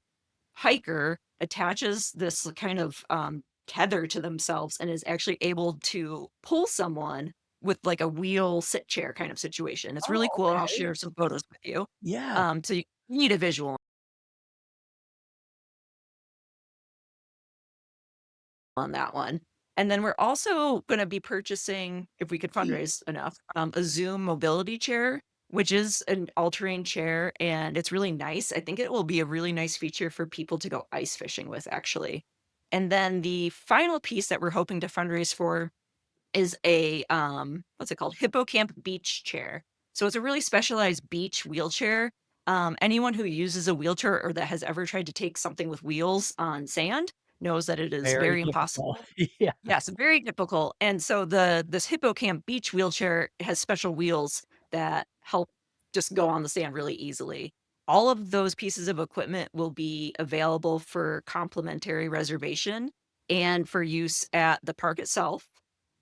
hiker attaches this kind of tether to themselves and is actually able to pull someone with like a wheel sit chair kind of situation. It's really Oh, cool, and I'll okay. share some photos with you. Yeah. So you need a visual on that one. And then we're also gonna be purchasing, if we could fundraise enough, a Zoom mobility chair, which is an all-terrain chair, and it's really nice. I think it will be a really nice feature for people to go ice fishing with, actually. And then the final piece that we're hoping to fundraise for is a, what's it called? Hippocamp beach chair. So it's a really specialized beach wheelchair. Anyone who uses a wheelchair or that has ever tried to take something with wheels on sand knows that it is Very very difficult. impossible. Yeah. Yes, very difficult. And so this Hippocamp beach wheelchair has special wheels that help just go on the sand really easily. All of those pieces of equipment will be available for complimentary reservation and for use at the park itself,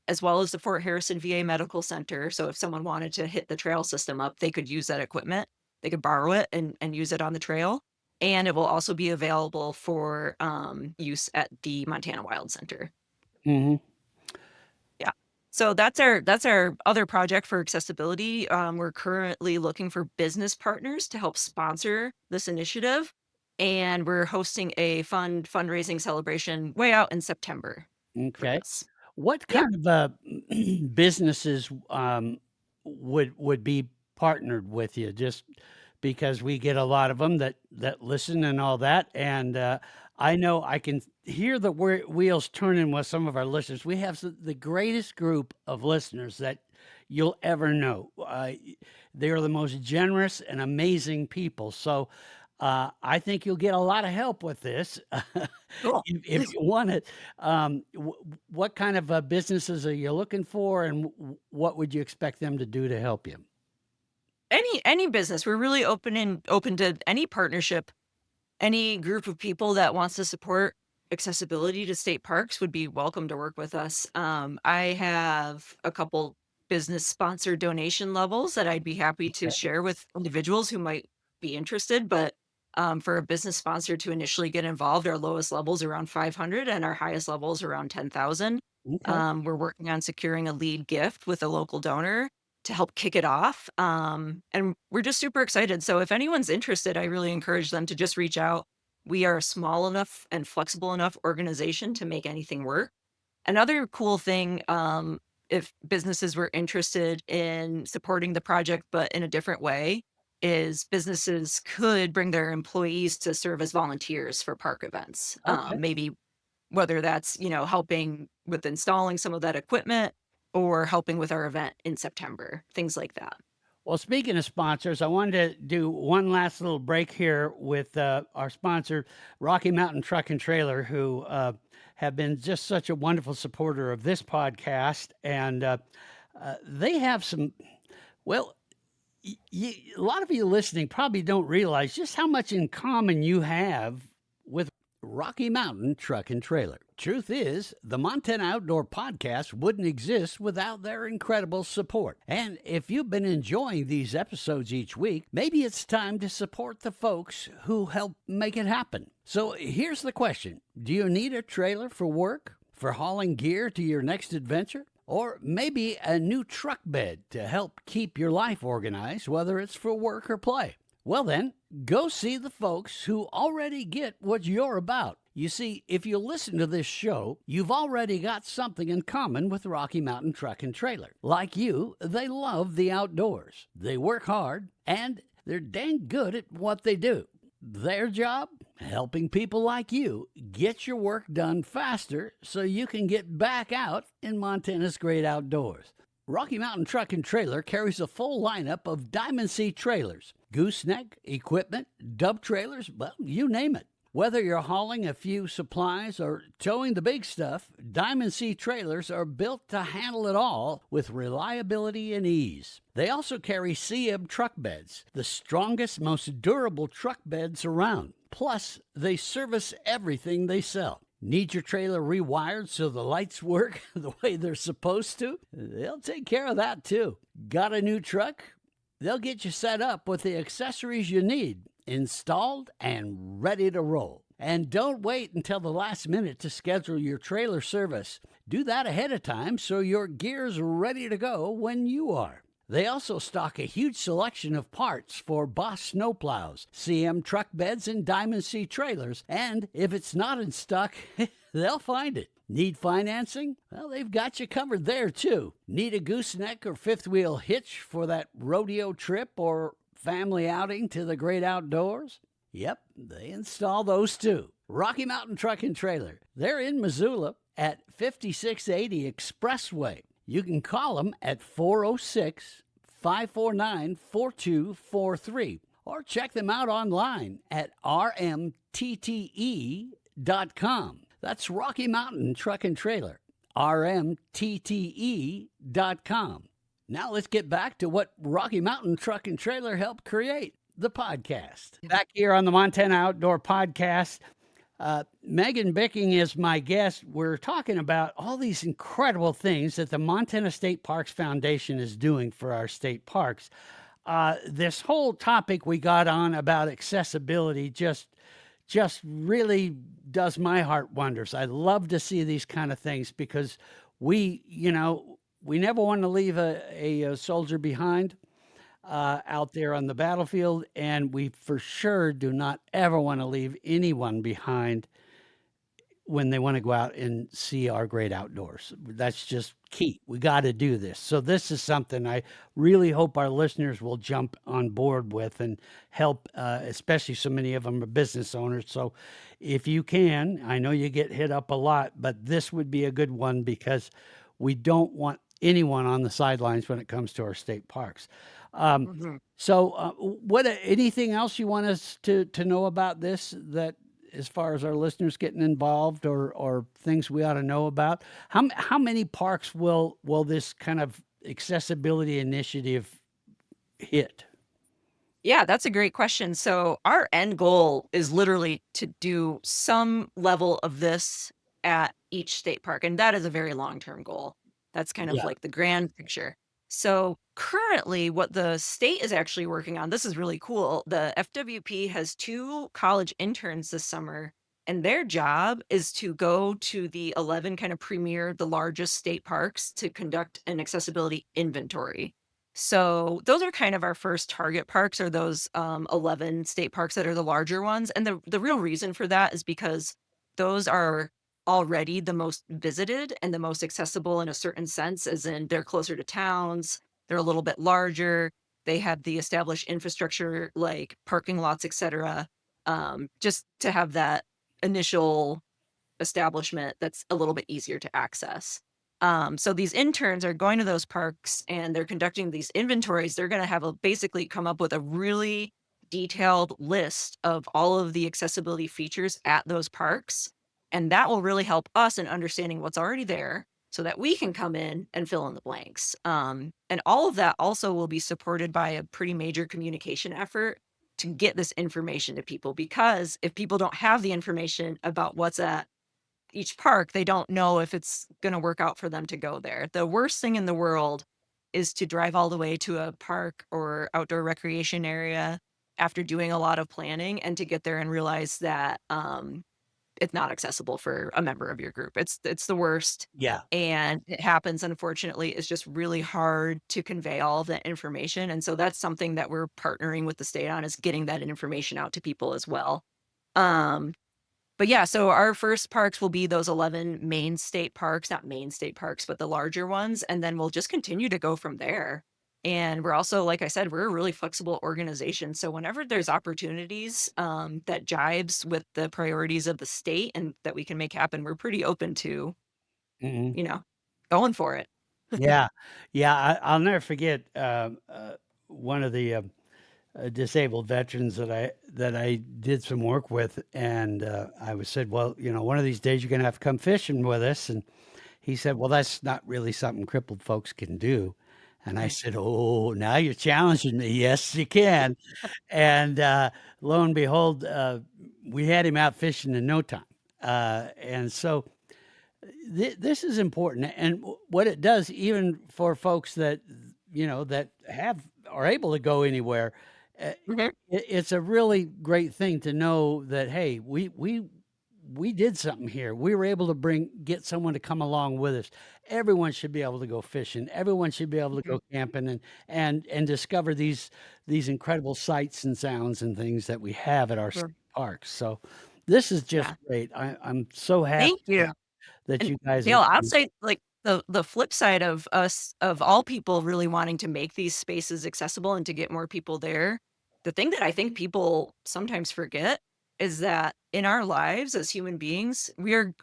as well as the Fort Harrison VA Medical Center. So if someone wanted to hit the trail system up, they could use that equipment. They could borrow it and use it on the trail. And it will also be available for use at the Montana Wild Center. Mhm. Yeah. So that's our other project for accessibility. We're currently looking for business partners to help sponsor this initiative. and we're hosting a fun fundraising celebration way out in September for Okay. this. What Yep. kind of businesses would be partnered with you? Just because we get a lot of them that listen and all that, and I know I can hear the wheels turning with some of our listeners. We have the greatest group of listeners that you'll ever know. They are the most generous and amazing people. So. I think you'll get a lot of help with this Cool. if you want it. What kind of businesses are you looking for, and what would you expect them to do to help you? Any business. We're really open to any partnership. Any group of people that wants to support accessibility to state parks would be welcome to work with us. I have a couple business sponsored donation levels that I'd be happy to Okay. share with individuals who might be interested. But for a business sponsor to initially get involved, our lowest level is around 500 and our highest level is around 10,000. Okay. We're working on securing a lead gift with a local donor to help kick it off. And we're just super excited. So if anyone's interested, I really encourage them to just reach out. We are a small enough and flexible enough organization to make anything work. Another cool thing, if businesses were interested in supporting the project, but in a different way, is businesses could bring their employees to serve as volunteers for park events. Okay. Maybe whether that's, helping with installing some of that equipment or helping with our event in September, things like that. Well, speaking of sponsors, I wanted to do one last little break here with our sponsor, Rocky Mountain Truck and Trailer, who have been just such a wonderful supporter of this podcast. And they have some, well, a lot of you listening probably don't realize just how much in common you have with Rocky Mountain Truck and Trailer. Truth is, the Montana Outdoor Podcast wouldn't exist without their incredible support. And if you've been enjoying these episodes each week, maybe it's time to support the folks who help make it happen. So here's the question. Do you need a trailer for work, for hauling gear to your next adventure? Or maybe a new truck bed to help keep your life organized, whether it's for work or play? Well then, go see the folks who already get what you're about. You see, if you listen to this show, you've already got something in common with Rocky Mountain Truck and Trailer. Like you, they love the outdoors. They work hard, and they're dang good at what they do. Their job? Helping people like you get your work done faster so you can get back out in Montana's great outdoors. Rocky Mountain Truck and Trailer carries a full lineup of Diamond Sea trailers, gooseneck, equipment, dub trailers, well, you name it. Whether you're hauling a few supplies or towing the big stuff, Diamond Sea trailers are built to handle it all with reliability and ease. They also carry CM truck beds, the strongest, most durable truck beds around. Plus, they service everything they sell. Need your trailer rewired so the lights work the way they're supposed to? They'll take care of that too. Got a new truck? They'll get you set up with the accessories you need, installed and ready to roll. And don't wait until the last minute to schedule your trailer service. Do that ahead of time so your gear's ready to go when you are. They also stock a huge selection of parts for Boss snowplows, CM truck beds, and Diamond Sea trailers. And if it's not in stock, they'll find it. Need financing? Well, they've got you covered there, too. Need a gooseneck or fifth wheel hitch for that rodeo trip or family outing to the great outdoors? Yep, they install those, too. Rocky Mountain Truck and Trailer. They're in Missoula at 5680 Expressway. You can call them at 406-549-4243 or check them out online at rmtte.com. That's Rocky Mountain Truck and Trailer, rmtte.com. Now let's get back to what Rocky Mountain Truck and Trailer helped create, the podcast. Back here on the Montana Outdoor Podcast, Megan Bicking is my guest. We're talking about all these incredible things that the Montana State Parks Foundation is doing for our state parks. This whole topic we got on about accessibility just really does my heart wonders. I love to see these kind of things because we never want to leave a soldier behind. out there on the battlefield, and we for sure do not ever want to leave anyone behind when they want to go out and see our great outdoors. That's just key. We got to do this. So this is something I really hope our listeners will jump on board with and help, especially so many of them are business owners. So if you can, I know you get hit up a lot, but this would be a good one because we don't want anyone on the sidelines when it comes to our state parks. Mhm. What anything else you want us to know about this, that as far as our listeners getting involved, or things we ought to know about? How many parks will this kind of accessibility initiative hit? Yeah, that's a great question. So our end goal is literally to do some level of this at each state park, and that is a very long-term goal. That's kind of Yeah. like the grand picture. So currently, what the state is actually working on, this is really cool. The FWP has 2 college interns this summer, and their job is to go to the 11 kind of premier, the largest state parks to conduct an accessibility inventory. So those are kind of our first target parks, are those 11 state parks that are the larger ones. And the real reason for that is because those are already the most visited and the most accessible in a certain sense, as in they're closer to towns, they're a little bit larger, they have the established infrastructure like parking lots, etc. Just to have that initial establishment that's a little bit easier to access. So these interns are going to those parks and they're conducting these inventories. They're going to have a basically come up with a really detailed list of all of the accessibility features at those parks. And that will really help us in understanding what's already there so that we can come in and fill in the blanks. And all of that also will be supported by a pretty major communication effort to get this information to people, because if people don't have the information about what's at each park, they don't know if it's gonna work out for them to go there. The worst thing in the world is to drive all the way to a park or outdoor recreation area after doing a lot of planning and to get there and realize that, it's not accessible for a member of your group. It's the worst, Yeah. and it happens, unfortunately. It's just really hard to convey all of that information, and so that's something that we're partnering with the state on, is getting that information out to people as well. Um but yeah, so our first parks will be those 11 main state parks, not main state parks, but the larger ones, and then we'll just continue to go from there. And we're also, like I said, we're a really flexible organization. So whenever there's opportunities that jibes with the priorities of the state and that we can make happen, we're pretty open to, Mhm. you know, going for it. Yeah. Yeah. I'll never forget one of the disabled veterans that I did some work with, and I was said, well, one of these days you're going to have to come fishing with us, and he said, well, that's not really something crippled folks can do. And I Right. said, oh, now you're challenging me. Yes, you can. And lo and behold, we had him out fishing in no time. And so this is important. And what it does, even for folks that, that are able to go anywhere, uh, Mhm. it's a really great thing to know that, hey, we did something here. We were able to get someone to come along with us. Everyone should be able to go fishing. Everyone should be able to Mhm. go camping and discover these incredible sights and sounds and things that we have at our state Sure. parks. So this is just Yeah. great. I'm so happy Thank you. that And you guys are. Dale, I'd say, like, the flip side of us, of all people really wanting to make these spaces accessible and to get more people there, the thing that I think people sometimes forget is that in our lives as human beings, we are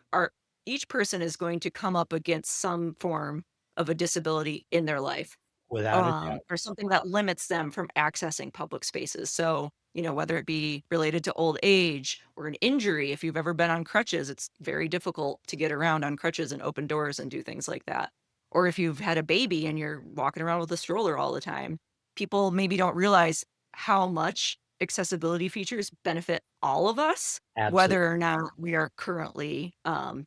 each person is going to come up against some form of a disability in their life, Without a doubt. or something that limits them from accessing public spaces. So, whether it be related to old age or an injury, if you've ever been on crutches, it's very difficult to get around on crutches and open doors and do things like that. Or if you've had a baby and you're walking around with a stroller all the time, people maybe don't realize how much accessibility features benefit all of us, Absolutely. whether or not we are currently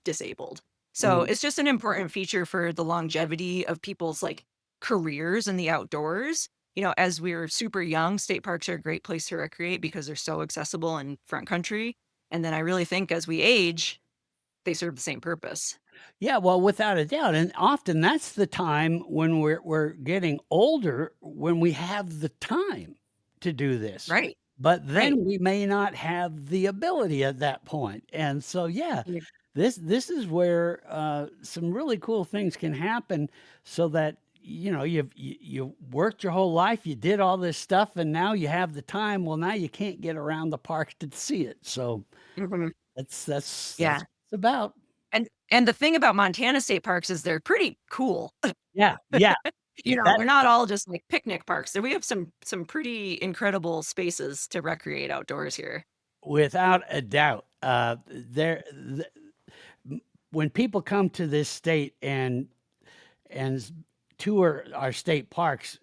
disabled. So Mhm. it's just an important feature for the longevity of people's like careers in the outdoors. As we're super young, state parks are a great place to recreate because they're so accessible and front country. And then I really think as we age, they serve the same purpose. Yeah, well, without a doubt, and often that's the time when we're getting older, when we have the time to do this. Right. But Right. then we may not have the ability at that point. And so, yeah, Yeah. this is where some really cool things can happen, so that you worked your whole life, you did all this stuff, and now you have the time. Well, now you can't get around the park to see it. So Mhm. that's Yeah. what it's about. And the thing about Montana state parks is they're pretty cool. Yeah, yeah. We're not all just like picnic parks. So we have some pretty incredible spaces to recreate outdoors here. Without a doubt, when people come to this state and tour our state parks,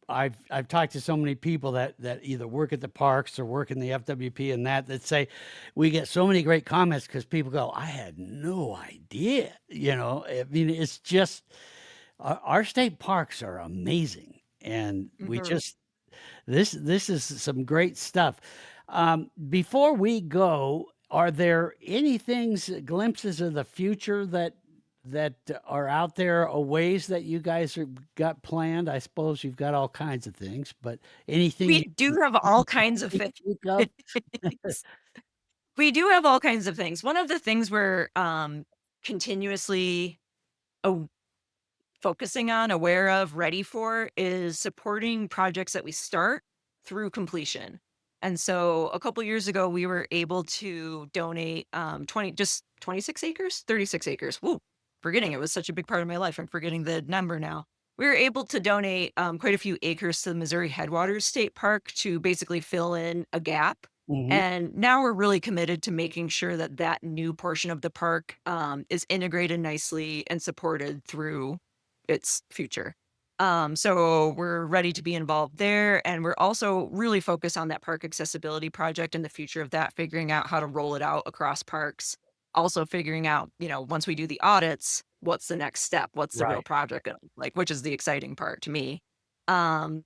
I've talked to so many people that either work at the parks or work in the FWP and that say we get so many great comments because people go, I had no idea. I mean, it's just our state parks are amazing, and we Mhm. just this is some great stuff. Before we go, are there any things, glimpses of the future that are out there, or ways that you guys are got planned? I suppose you've got all kinds of things, but anything We you do have all kinds of things. think of? We do have all kinds of things. One of the things we're continuously a- focusing on, aware of, ready for is supporting projects that we start through completion. And so a couple years ago, we were able to donate 26 acres, 36 acres. Woo, forgetting it was such a big part of my life. I'm forgetting the number now. We were able to donate quite a few acres to the Missouri Headwaters State Park to basically fill in a gap. Mhm. And now we're really committed to making sure that that new portion of the park is integrated nicely and supported through its future. So we're ready to be involved there. And we're also really focused on that park accessibility project and the future of that, figuring out how to roll it out across parks. Also figuring out, once we do the audits, what's the next step? What's the real Right. project gonna look like, which is the exciting part to me. Um,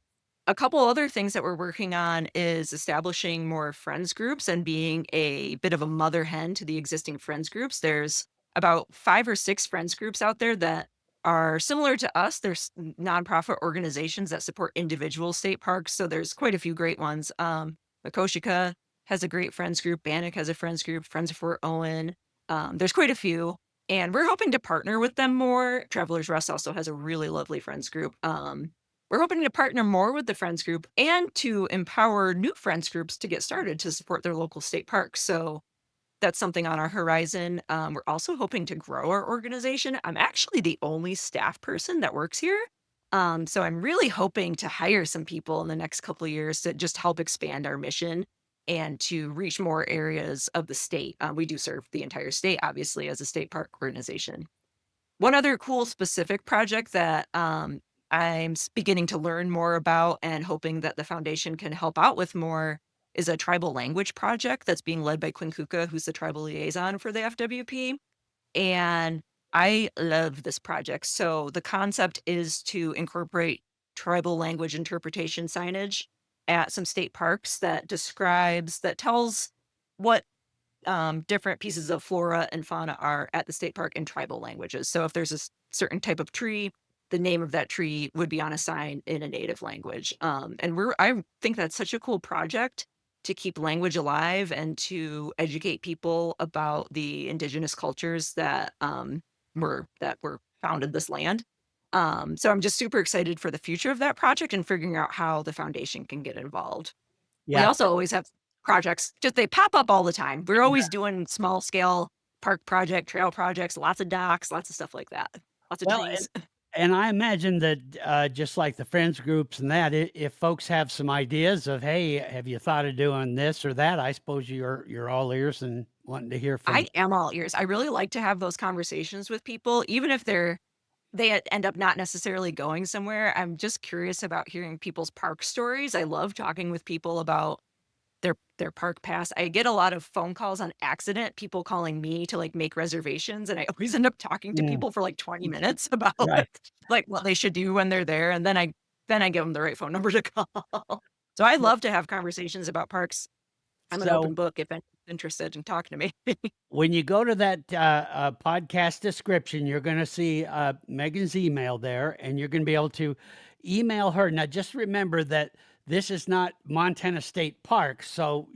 a couple other things that we're working on is establishing more friends groups and being a bit of a mother hen to the existing friends groups. There's about 5 or 6 friends groups out there that are similar to us. There's nonprofit organizations that support individual state parks. So there's quite a few great ones. Makoshika has a great friends group. Bannock has a friends group. Friends of Fort Owen. There's quite a few. And we're hoping to partner with them more. Travelers Rest also has a really lovely friends group. We're hoping to partner more with the friends group and to empower new friends groups to get started to support their local state parks. So that's something on our horizon. We're also hoping to grow our organization. I'm actually the only staff person that works here. So I'm really hoping to hire some people in the next couple of years to just help expand our mission and to reach more areas of the state. We do serve the entire state, obviously, as a state park organization. One other cool specific project that I'm beginning to learn more about and hoping that the foundation can help out with more is a tribal language project that's being led by Quinn Kuka, who's the tribal liaison for the FWP. And I love this project. So the concept is to incorporate tribal language interpretation signage at some state parks that tells what different pieces of flora and fauna are at the state park in tribal languages. So if there's a certain type of tree, the name of that tree would be on a sign in a native language. I think that's such a cool project to keep language alive and to educate people about the indigenous cultures that were founded this land. So I'm just super excited for the future of that project and figuring out how the foundation can get involved. We Yeah. also always have projects, just they pop up all the time. We're always doing small scale park project, trail projects, lots of docks, lots of stuff like that. Lots of Well, trees. and I imagine that, just like the friends groups and that, if folks have some ideas of, hey, have you thought of doing this or that? I suppose you're all ears and wanting to hear from. I am all ears. I really like to have those conversations with people, even if end up not necessarily going somewhere. I'm just curious about hearing people's park stories. I love talking with people about their park pass. I get a lot of phone calls on accident, people calling me to like make reservations, and I always end up talking to Mm, people for like 20 minutes about right. like what they should do when they're there, and then I give them the right phone number to call. So I Well, love to have conversations about parks. I'm an open so book if anything interested in talking to me. When you go to that podcast description, you're going to see Megan's email there, and you're going to be able to email her. Now, just remember that this is not Montana State Park, so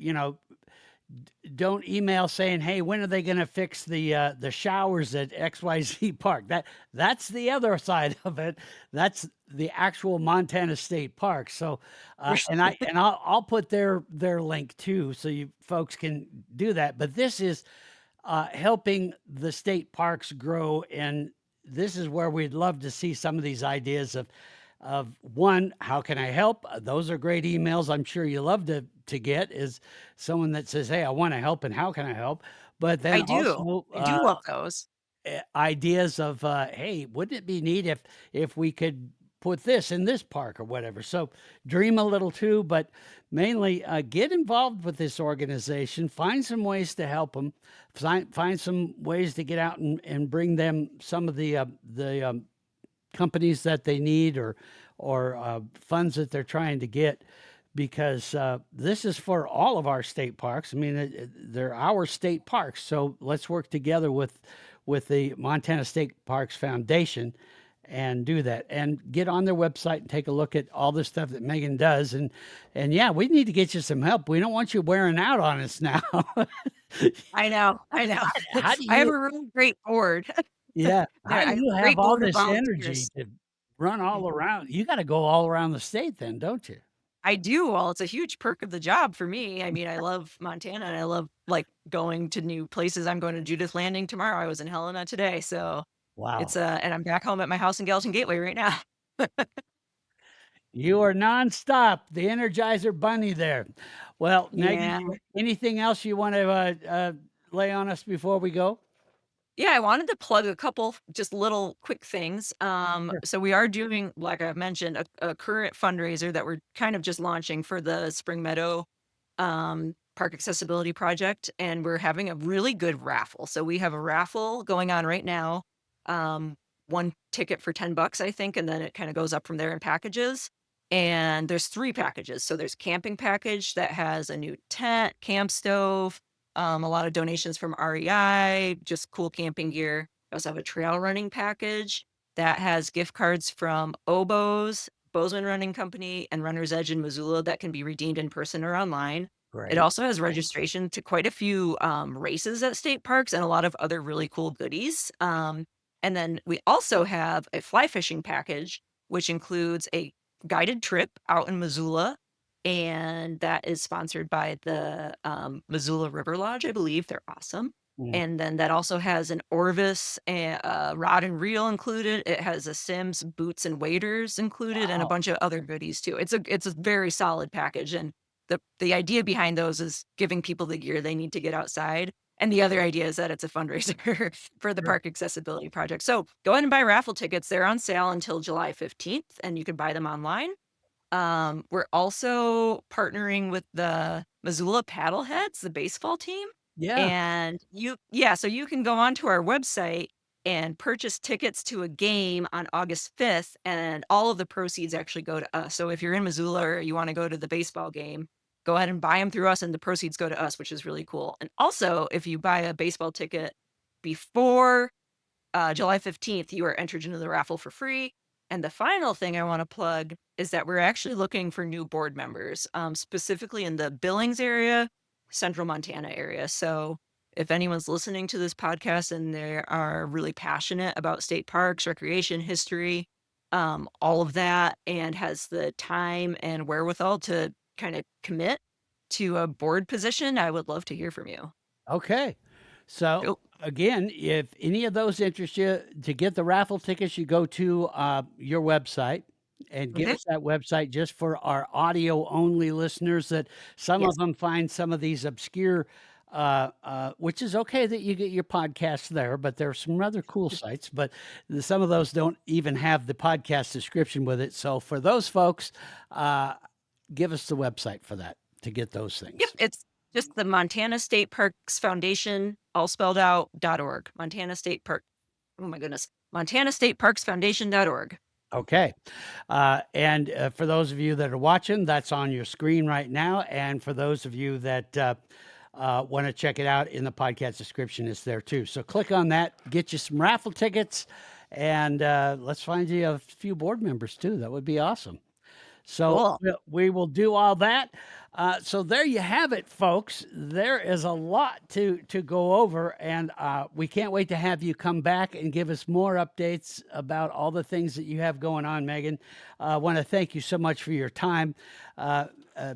don't email saying, "Hey, when are they going to fix the showers at XYZ Park?" That's the other side of it. That's the actual Montana State Park. So, I'll put their link too, so you folks can do that. But this is helping the state parks grow, and this is where we'd love to see some of these ideas of one, how can I help? Those are great emails. I'm sure you love to get is someone that says, "Hey, I want to help, and how can I help?" But then I do. also I do love those. ideas of, "Hey, wouldn't it be neat if we could put this in this park or whatever?" So dream a little too, but mainly get involved with this organization. Find some ways to help them. Find some ways to get out and bring them some of the companies that they need or funds that they're trying to get, because this is for all of our state parks. I mean, they're our state parks, so let's work together with the Montana State Parks Foundation and do that, and get on their website and take a look at all the stuff that Megan does. And yeah, we need to get you some help. We don't want you wearing out on us now. I know. I know. How do I have you a really great board. Yeah. There, How I do have you a have great all board of this energy volunteers. to run all around? You got to go all around the state then, don't you? I do. Well, it's a huge perk of the job for me. I mean, I love Montana and I love like going to new places. I'm going to Judith Landing tomorrow. I was in Helena today. So Wow. it's and I'm back home at my house in Gallatin Gateway right now. You are nonstop, the Energizer Bunny there. Well, Megan, Yeah. anything else you want to lay on us before we go? Yeah, I wanted to plug a couple just little quick things. Sure. So we are doing, like I mentioned, a current fundraiser that we're kind of just launching for the Spring Meadow Park Accessibility Project, and we're having a really good raffle. So we have a raffle going on right now. One ticket for $10, I think, and then it kind of goes up from there in packages. And there's 3 packages. So there's a camping package that has a new tent, camp stove, a lot of donations from REI, just cool camping gear. I also have a trail running package that has gift cards from Oboes, Bozeman Running Company, and Runner's Edge in Missoula that can be redeemed in person or online. It Great. also has registration to quite a few races at state parks and a lot of other really cool goodies. And then we also have a fly fishing package, which includes a guided trip out in Missoula, and that is sponsored by the Missoula River Lodge, I believe. They're awesome. Mm. And then that also has an Orvis rod and reel included. It has a Sims boots and waders included, and a Wow. bunch of other goodies too. It's a very solid package, and the idea behind those is giving people the gear they need to get outside. And the other idea is that it's a fundraiser for the Sure. Park Accessibility Project. So go ahead and buy raffle tickets. They're on sale until July 15th, and you can buy them online. We're also partnering with the Missoula Paddleheads, the baseball team. Yeah. And so you can go onto our website and purchase tickets to a game on August 5th, and all of the proceeds actually go to us. So if you're in Missoula or you want to go to the baseball game, go ahead and buy them through us, and the proceeds go to us, which is really cool. And also, if you buy a baseball ticket before July 15th, you are entered into the raffle for free. And the final thing I want to plug is that we're actually looking for new board members, specifically in the Billings area, central Montana area. So if anyone's listening to this podcast and they are really passionate about state parks, recreation, history, all of that, and has the time and wherewithal to kind of commit to a board position, I would love to hear from you. Okay. So Cool. again, if any of those interest you, to get the raffle tickets, you go to your website and give Okay. us that website, just for our audio only listeners, that some Yes. of them find some of these obscure, which is okay that you get your podcasts there, but there are some rather cool sites, but some of those don't even have the podcast description with it. So for those folks, give us the website for that to get those things. Yep, it's just the Montana State Parks Foundation, all spelled out, .org. Montana State Park. Oh my goodness. Montana State Parks Foundation.org. Okay. And for those of you that are watching, that's on your screen right now. And for those of you that want to check it out, in the podcast description, it's there too. So click on that, get you some raffle tickets, and let's find you a few board members too. That would be awesome. So Cool. we will do all that. So there you have it, folks. There is a lot to go over, and we can't wait to have you come back and give us more updates about all the things that you have going on, Megan. I want to thank you so much for your time.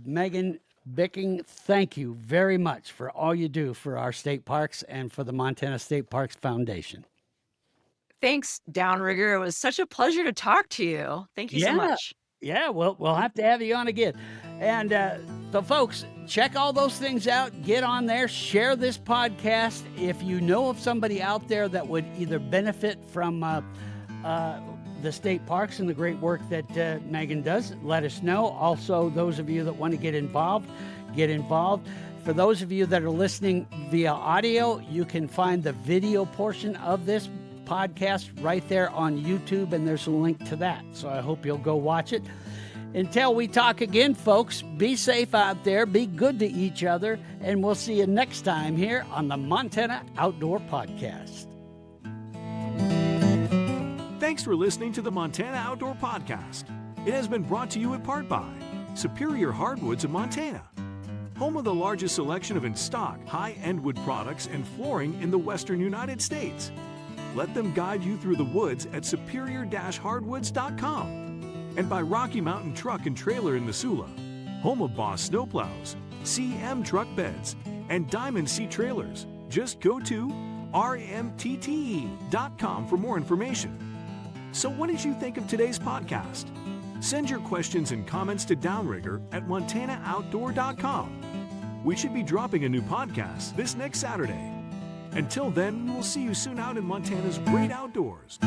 Megan Bicking, thank you very much for all you do for our state parks and for the Montana State Parks Foundation. Thanks, Downrigger. It was such a pleasure to talk to you. Thank you so much. Yeah, we'll have to have you on again. And so, folks, check all those things out. Get on there. Share this podcast. If you know of somebody out there that would either benefit from the state parks and the great work that Megan does, let us know. Also, those of you that want to get involved, get involved. For those of you that are listening via audio, you can find the video portion of this podcast right there on YouTube, and there's a link to that. So I hope you'll go watch it. Until we talk again, folks, be safe out there, be good to each other, and we'll see you next time here on the Montana Outdoor Podcast. Thanks for listening to the Montana Outdoor Podcast. It has been brought to you in part by Superior Hardwoods of Montana, home of the largest selection of in-stock high-end wood products and flooring in the western United States. Let them guide you through the woods at superior-hardwoods.com. And by Rocky Mountain Truck and Trailer in Missoula, home of Boss Snowplows, CM Truck Beds, and Diamond Sea Trailers. Just go to rmtte.com for more information. So what did you think of today's podcast? Send your questions and comments to Downrigger at montanooutdoor.com. We should be dropping a new podcast this next Saturday. Until then, we will see you soon out in Montana's great outdoors.